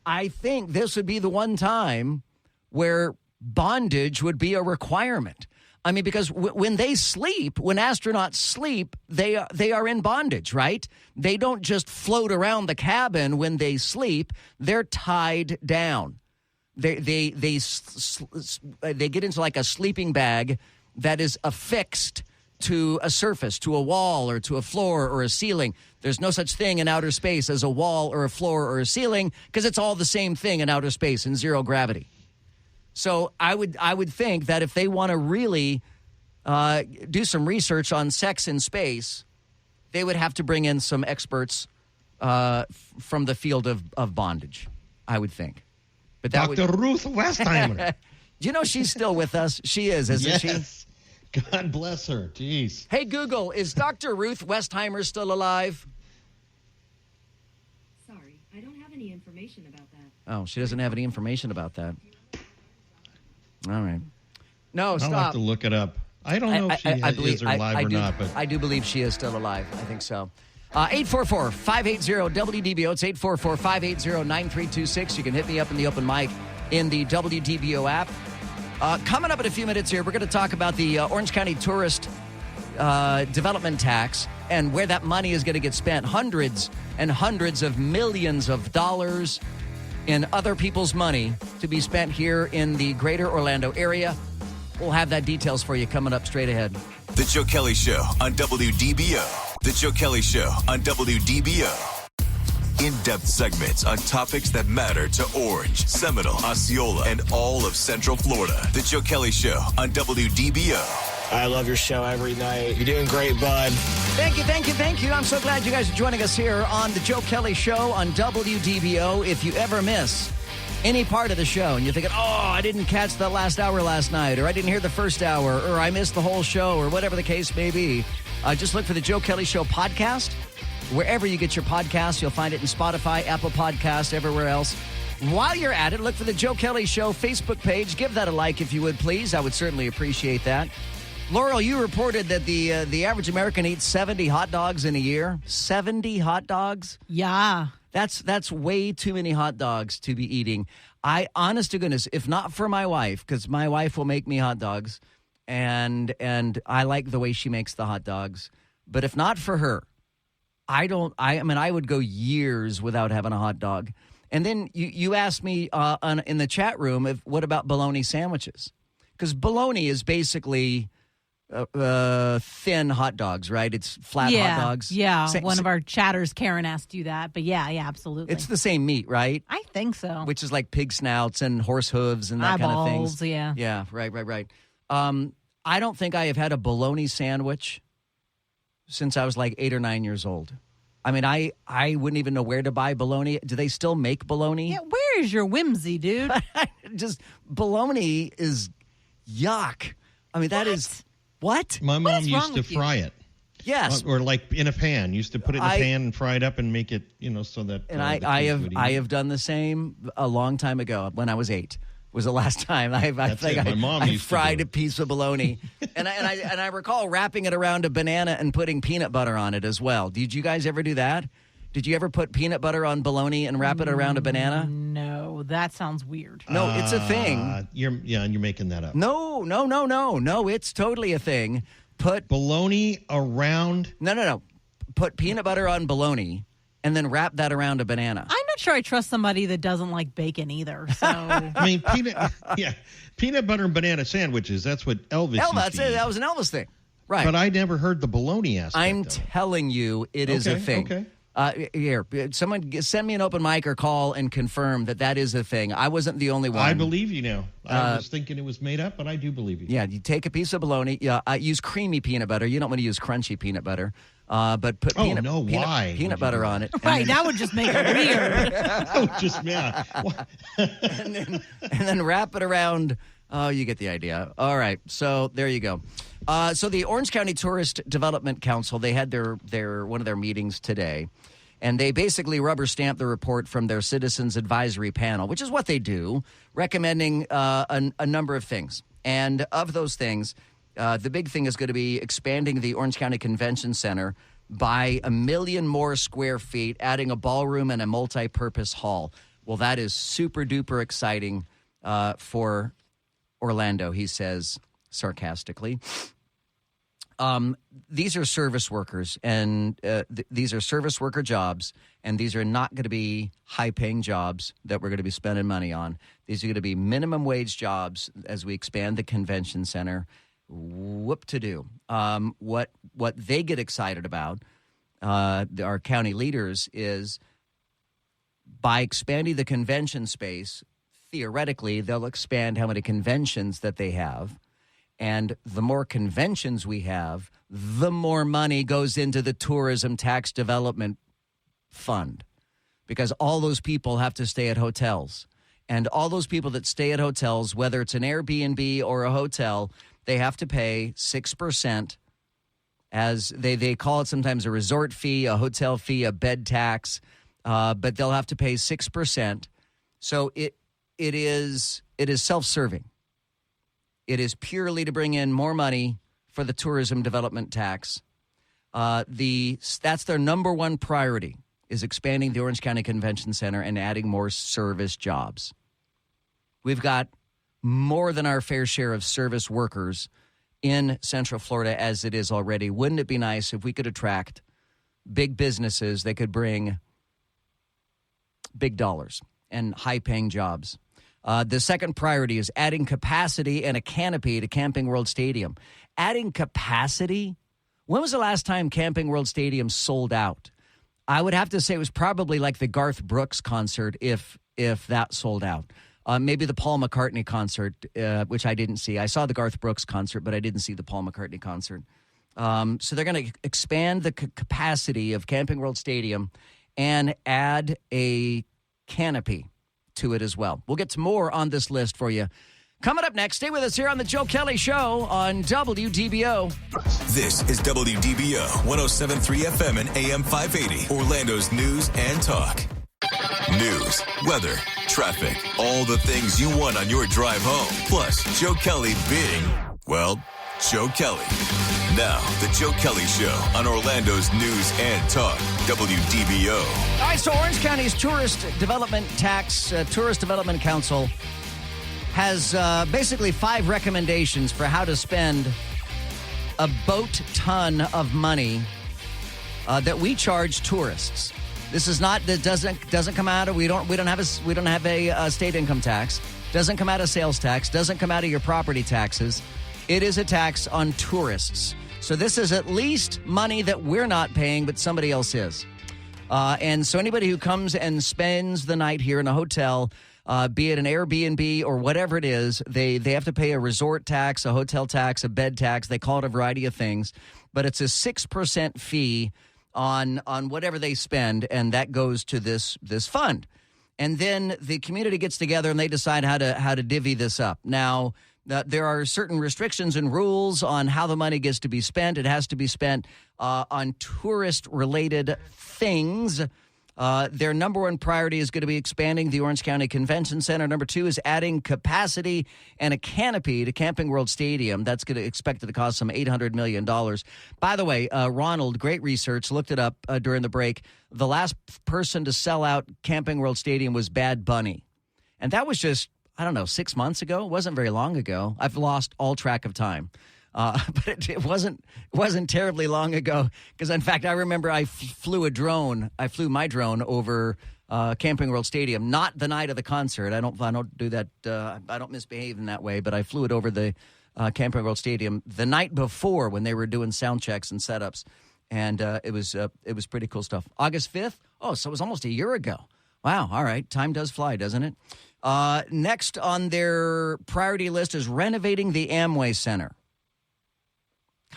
I think this would be the one time where bondage would be a requirement. I mean, because when they sleep, when astronauts sleep, they are in bondage, right? They don't just float around the cabin when they sleep. They're tied down. They get into like a sleeping bag that is affixed to a surface, to a wall or to a floor or a ceiling. There's no such thing in outer space as a wall or a floor or a ceiling, because it's all the same thing in outer space in zero gravity. So I would think that if they want to really do some research on sex in space, they would have to bring in some experts from the field of bondage, I would think. But that Dr. Ruth Westheimer. Do you know she's still with us? She is, isn't she? God bless her. Jeez. Hey, Google, is Dr. Ruth Westheimer still alive? Sorry, I don't have any information about that. Oh, she doesn't have any information about that. All right. No, stop. I'll have to look it up. I don't know if she is alive or not, but I do believe she is still alive. I think so. 844-580-WDBO. It's 844-580-9326. You can hit me up in the open mic in the WDBO app. Coming up in a few minutes here, we're going to talk about the Orange County Tourist development tax and where that money is going to get spent. Hundreds and hundreds of millions of dollars in other people's money to be spent here in the greater Orlando area. We'll have that details for you coming up straight ahead. The Joe Kelley Show on WDBO. The Joe Kelley Show on WDBO. In-depth segments on topics that matter to Orange, Seminole, Osceola, and all of Central Florida. The Joe Kelley Show on WDBO. I love your show every night. You're doing great, bud. Thank you, thank you, thank you. I'm so glad you guys are joining us here on the Joe Kelley Show on WDBO. If you ever miss any part of the show and you're thinking, I didn't catch the last hour last night, or I didn't hear the first hour, or I missed the whole show, or whatever the case may be, just look for the Joe Kelley Show podcast. Wherever you get your podcasts, you'll find it in Spotify, Apple Podcasts, everywhere else. While you're at it, look for the Joe Kelley Show Facebook page. Give that a like if you would, please. I would certainly appreciate that. Laurel, you reported that the average American eats 70 hot dogs in a year. 70 hot dogs? Yeah. That's way too many hot dogs to be eating. Honest to goodness, if not for my wife, because my wife will make me hot dogs, and I like the way she makes the hot dogs, but if not for her, I would go years without having a hot dog. And then you asked me in the chat room, what about bologna sandwiches? Because bologna is basically thin hot dogs, right? It's flat hot dogs. Yeah, one of our chatters, Karen, asked you that. But yeah, absolutely. It's the same meat, right? I think so. Which is like pig snouts and horse hooves and that Eyeballs, kind of thing. yeah. Yeah, right. I don't think I have had a bologna sandwich since I was like 8 or 9 years old. I mean, I wouldn't even know where to buy bologna. Do they still make bologna? Yeah, where is your whimsy, dude? Just bologna is yuck. I mean, that is what? My mom used to fry it. Yes, or like in a pan. Used to put it in a pan and fry it up and make it, so that. And I have done the same a long time ago when I was 8. Was the last time I fried a piece of bologna, and I recall wrapping it around a banana and putting peanut butter on it as well. Did you guys ever do that? Did you ever put peanut butter on bologna and wrap it around a banana? No, that sounds weird. No, it's a thing. You're making that up. No, it's totally a thing. Put bologna around. No. Put peanut butter on bologna and then wrap that around a banana. I'm not sure I trust somebody that doesn't like bacon either. So I mean, peanut butter and banana sandwiches. That's what Elvis. That was an Elvis thing, right? But I never heard the bologna aspect. I'm telling you, it is a thing. Okay. Here, someone send me an open mic or call and confirm that is a thing. I wasn't the only one. I believe you now. I was thinking it was made up, but I do believe you. Yeah, you take a piece of bologna. Use creamy peanut butter. You don't want to use crunchy peanut butter. But put peanut butter on it. Right, that would just make it weird. and then wrap it around. Oh, you get the idea. All right, so there you go. So the Orange County Tourist Development Council, they had their one of their meetings today, and they basically rubber stamped the report from their Citizens Advisory Panel, which is what they do, recommending a number of things. And of those things, the big thing is going to be expanding the Orange County Convention Center by 1 million more square feet, adding a ballroom and a multi-purpose hall. Well, that is super duper exciting for Orlando, he says sarcastically. These are service workers, and these are service worker jobs, and these are not going to be high-paying jobs that we're going to be spending money on. These are going to be minimum wage jobs as we expand the convention center. Whoop-to-do. What they get excited about, our county leaders, is by expanding the convention space, theoretically, they'll expand how many conventions that they have. And the more conventions we have, the more money goes into the Tourism Tax Development Fund, because all those people have to stay at hotels. And all those people that stay at hotels, whether it's an Airbnb or a hotel, they have to pay 6%, as they call it sometimes a resort fee, a hotel fee, a bed tax, but they'll have to pay 6%. So it is self-serving. It is purely to bring in more money for the tourism development tax. That's their number one priority, is expanding the Orange County Convention Center and adding more service jobs. We've got more than our fair share of service workers in Central Florida as it is already. Wouldn't it be nice if we could attract big businesses that could bring big dollars and high-paying jobs? The second priority is adding capacity and a canopy to Camping World Stadium. Adding capacity? When was the last time Camping World Stadium sold out? I would have to say it was probably like the Garth Brooks concert, if that sold out. Maybe the Paul McCartney concert, which I didn't see. I saw the Garth Brooks concert, but I didn't see the Paul McCartney concert. So they're going to expand the capacity of Camping World Stadium and add a canopy to it as well. We'll get to more on this list for you. Coming up next, stay with us here on the Joe Kelley Show on WDBO. This is WDBO 107.3 FM and AM 580, Orlando's news and talk. News, weather, traffic, all the things you want on your drive home. Plus, Joe Kelley being, well, Joe Kelley. Now, the Joe Kelley Show on Orlando's news and talk, WDBO. All right, so Orange County's Tourist Development Council has basically 5 recommendations for how to spend a boat ton of money that we charge tourists. This is not that doesn't come out of we don't have a state income tax. Doesn't come out of sales tax. Doesn't come out of your property taxes. It is a tax on tourists. So this is at least money that we're not paying, but somebody else is. And so anybody who comes and spends the night here in a hotel, be it an Airbnb or whatever it is, they have to pay a resort tax, a hotel tax, a bed tax. They call it a variety of things, but it's a 6% fee on whatever they spend, and that goes to this fund. And then the community gets together and they decide how to divvy this up. Now, there are certain restrictions and rules on how the money gets to be spent. It has to be spent on tourist-related things. Their number one priority is going to be expanding the Orange County Convention Center. Number 2 is adding capacity and a canopy to Camping World Stadium. That's going to expected to cost some $800 million. By the way, Ronald, great research, looked it up during the break. The last person to sell out Camping World Stadium was Bad Bunny. And that was just, 6 months ago. It wasn't very long ago. I've lost all track of time. But it wasn't terribly long ago, because in fact I remember I flew my drone over Camping World Stadium, not the night of the concert. I don't do that. I don't misbehave in that way, but I flew it over the Camping World Stadium the night before when they were doing sound checks and setups, and it was pretty cool stuff. August 5th. Oh, so it was almost a year ago. Wow. All right, time does fly, doesn't it? Next on their priority list is renovating the Amway Center.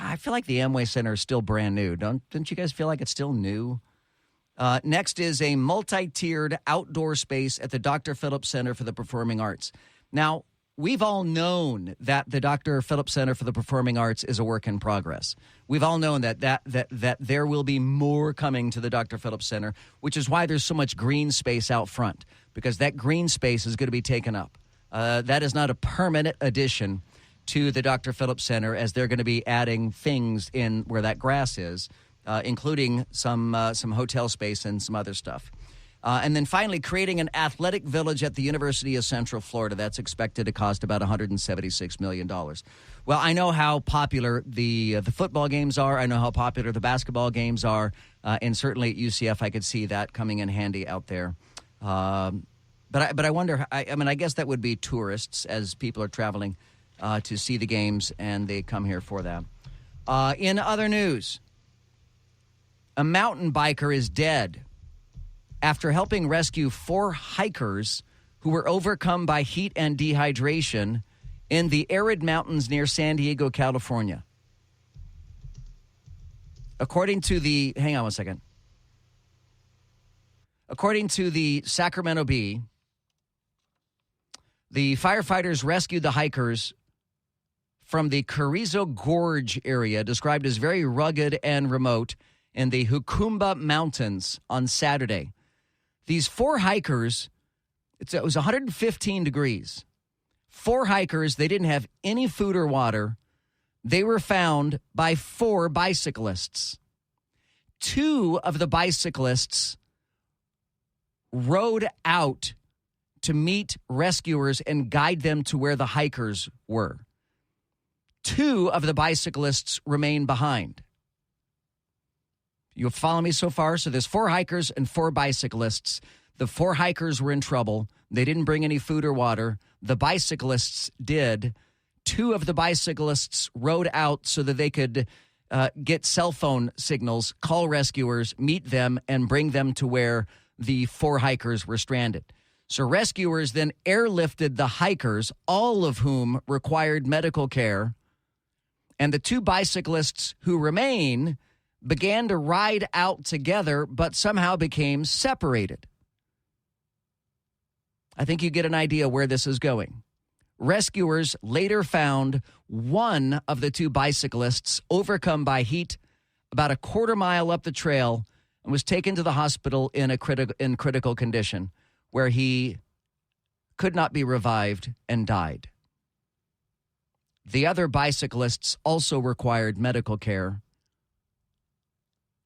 I feel like the Amway Center is still brand new. Don't you guys feel like it's still new? Next is a multi-tiered outdoor space at the Dr. Phillips Center for the Performing Arts. Now, we've all known that the Dr. Phillips Center for the Performing Arts is a work in progress. We've all known that there will be more coming to the Dr. Phillips Center, which is why there's so much green space out front, because that green space is going to be taken up. That is not a permanent addition to the Dr. Phillips Center, as they're going to be adding things in where that grass is, including some hotel space and some other stuff. And then finally, creating an athletic village at the University of Central Florida. That's expected to cost about $176 million. Well, I know how popular the football games are. I know how popular the basketball games are. And certainly at UCF, I could see that coming in handy out there. But I wonder, I guess that would be tourists, as people are traveling to see the games, and they come here for that. In other news, a mountain biker is dead after helping rescue 4 hikers who were overcome by heat and dehydration in the arid mountains near San Diego, California. According to the Sacramento Bee, the firefighters rescued the hikers from the Carrizo Gorge area, described as very rugged and remote, in the Hukumba Mountains on Saturday. These 4 hikers, it was 115 degrees. 4 hikers, they didn't have any food or water. They were found by 4 bicyclists. 2 of the bicyclists rode out to meet rescuers and guide them to where the hikers were. 2 of the bicyclists remain behind. You follow me so far? So there's 4 hikers and 4 bicyclists. The 4 hikers were in trouble. They didn't bring any food or water. The bicyclists did. 2 of the bicyclists rode out so that they could get cell phone signals, call rescuers, meet them, and bring them to where the 4 hikers were stranded. So rescuers then airlifted the hikers, all of whom required medical care, and the 2 bicyclists who remain began to ride out together, but somehow became separated. I think you get an idea where this is going. Rescuers later found one of the 2 bicyclists overcome by heat about a quarter mile up the trail and was taken to the hospital in critical condition, where he could not be revived and died. The other bicyclists also required medical care.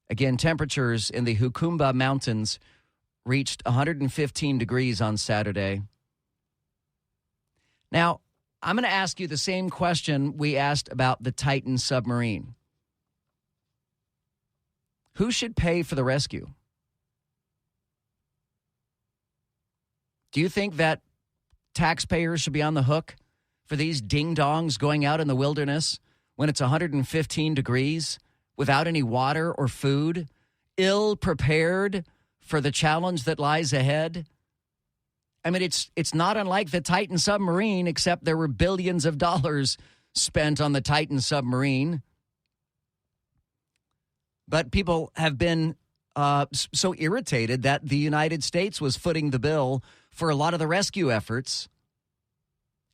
Again, temperatures in the Hukumba Mountains reached 115 degrees on Saturday. Now, I'm going to ask you the same question we asked about the Titan submarine. Who should pay for the rescue? Do you think that taxpayers should be on the hook for these ding-dongs going out in the wilderness when it's 115 degrees without any water or food, ill-prepared for the challenge that lies ahead? I mean, it's not unlike the Titan submarine, except there were billions of dollars spent on the Titan submarine. But people have been so irritated that the United States was footing the bill for a lot of the rescue efforts,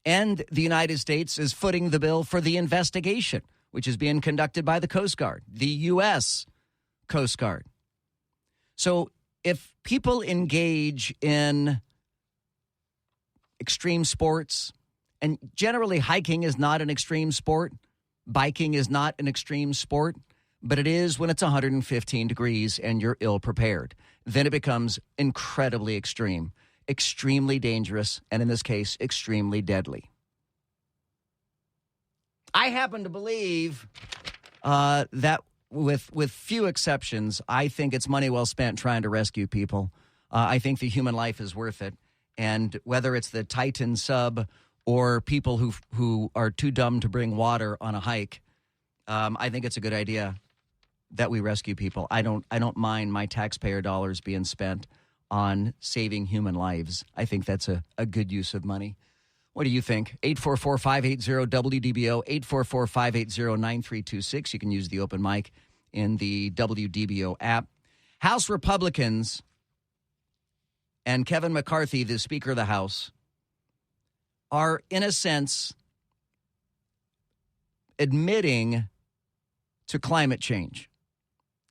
and the United States is footing the bill for the investigation, which is being conducted by the Coast Guard, the U.S. Coast Guard. So if people engage in extreme sports, and generally hiking is not an extreme sport, biking is not an extreme sport, but it is when it's 115 degrees and you're ill-prepared. Then it becomes incredibly extreme, extremely dangerous, and in this case, extremely deadly. I happen to believe that with few exceptions, I think it's money well spent trying to rescue people. I think the human life is worth it. And whether it's the Titan sub or people who are too dumb to bring water on a hike, I think it's a good idea that we rescue people. I don't mind my taxpayer dollars being spent on saving human lives. I think that's a good use of money. What do you think? 844-580-WDBO, 844-580-9326. You can use the open mic in the WDBO app. House Republicans and Kevin McCarthy, the Speaker of the House, are, in a sense, admitting to climate change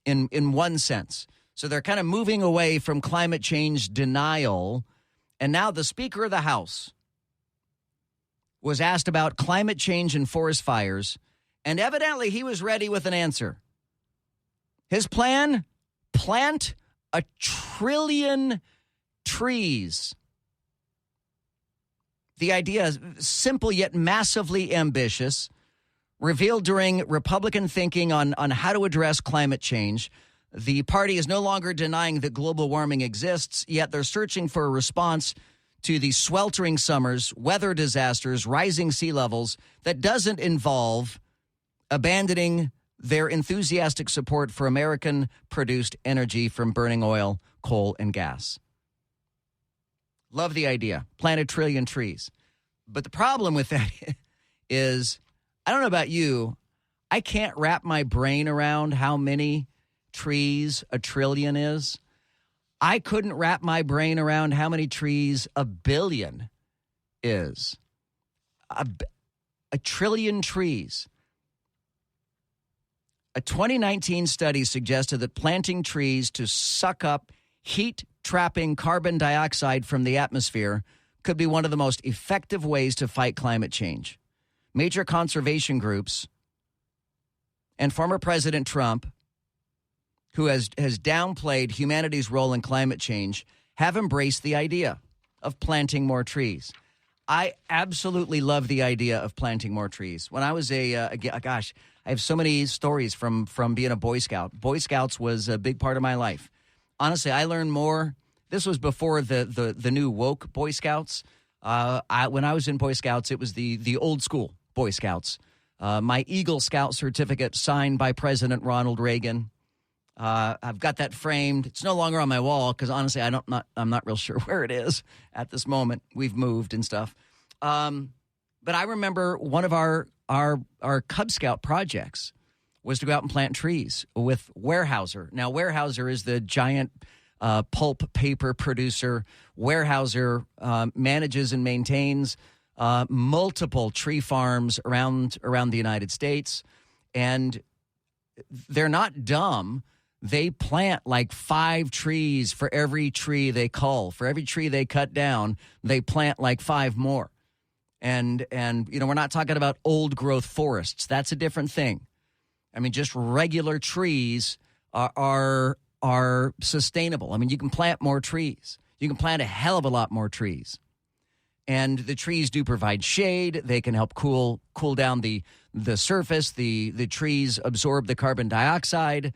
in one sense. So they're kind of moving away from climate change denial. And now the Speaker of the House was asked about climate change and forest fires, and evidently he was ready with an answer. His plan? Plant 1 trillion trees. The idea is simple yet massively ambitious, revealed during Republican thinking on how to address climate change. The party is no longer denying that global warming exists, yet they're searching for a response to the sweltering summers, weather disasters, rising sea levels that doesn't involve abandoning their enthusiastic support for American-produced energy from burning oil, coal, and gas. Love the idea. Plant 1 trillion trees. But the problem with that is, I don't know about you, I can't wrap my brain around how many trees 1 trillion is. I couldn't wrap my brain around how many trees 1 billion is. 1 trillion trees. A 2019 study suggested that planting trees to suck up heat-trapping carbon dioxide from the atmosphere could be one of the most effective ways to fight climate change. Major conservation groups and former President Trump, who has downplayed humanity's role in climate change, have embraced the idea of planting more trees. I absolutely love the idea of planting more trees. When I was I have so many stories from being a Boy Scout. Boy Scouts was a big part of my life. Honestly, I learned more. This was before the new woke Boy Scouts. When I was in Boy Scouts, it was the old school Boy Scouts. My Eagle Scout certificate signed by President Ronald Reagan. I've got that framed. It's no longer on my wall because honestly, I'm not real sure where it is at this moment. We've moved and stuff. But I remember one of our Cub Scout projects was to go out and plant trees with Weyerhaeuser. Now, Weyerhaeuser is the giant pulp paper producer. Weyerhaeuser manages and maintains multiple tree farms around the United States, and they're not dumb. They plant like 5 trees for every tree they cull. For every tree they cut down, they plant like 5 more. And we're not talking about old growth forests. That's a different thing. I mean, just regular trees are sustainable. I mean, you can plant more trees. You can plant a hell of a lot more trees. And the trees do provide shade. They can help cool down the surface. The trees absorb the carbon dioxide,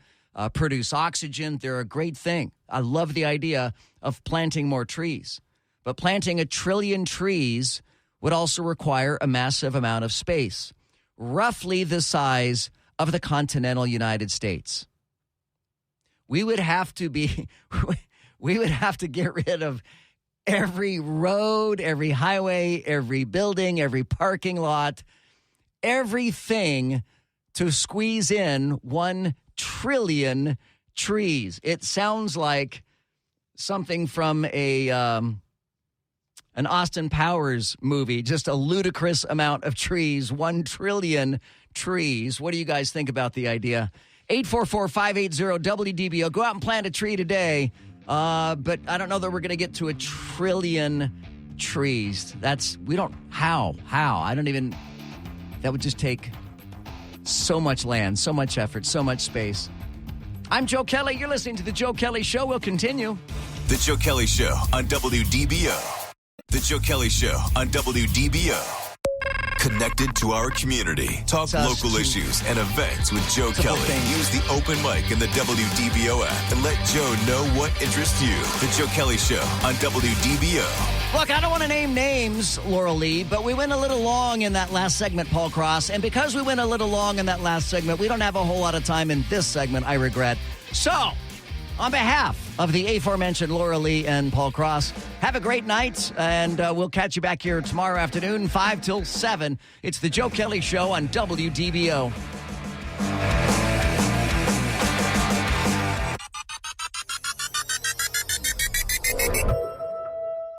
produce oxygen. They're a great thing. I love the idea of planting more trees. But planting 1 trillion trees would also require a massive amount of space, roughly the size of the continental United States. We would have to get rid of every road, every highway, every building, every parking lot, everything to squeeze in 1 trillion trees. It sounds like something from an Austin Powers movie, just a ludicrous amount of trees, 1 trillion trees. What do you guys think about the idea? 844-580-WDBO. Go out and plant a tree today. But I don't know that we're going to get to 1 trillion trees. How? That would just take so much land, so much effort, so much space. I'm Joe Kelley. You're listening to The Joe Kelley Show. We'll continue. The Joe Kelley Show on WDBO. The Joe Kelley Show on WDBO. Connected to our community. Talk local issues and events with Joe Kelley. Use the open mic in the WDBO app and let Joe know what interests you. The Joe Kelley Show on WDBO. Look, I don't want to name names, Laura Lee, but we went a little long in that last segment, Paul Cross. And because we went a little long in that last segment, we don't have a whole lot of time in this segment, I regret. So, on behalf of the aforementioned Laura Lee and Paul Cross, have a great night, and we'll catch you back here tomorrow afternoon, 5 till 7. It's the Joe Kelley Show on WDBO.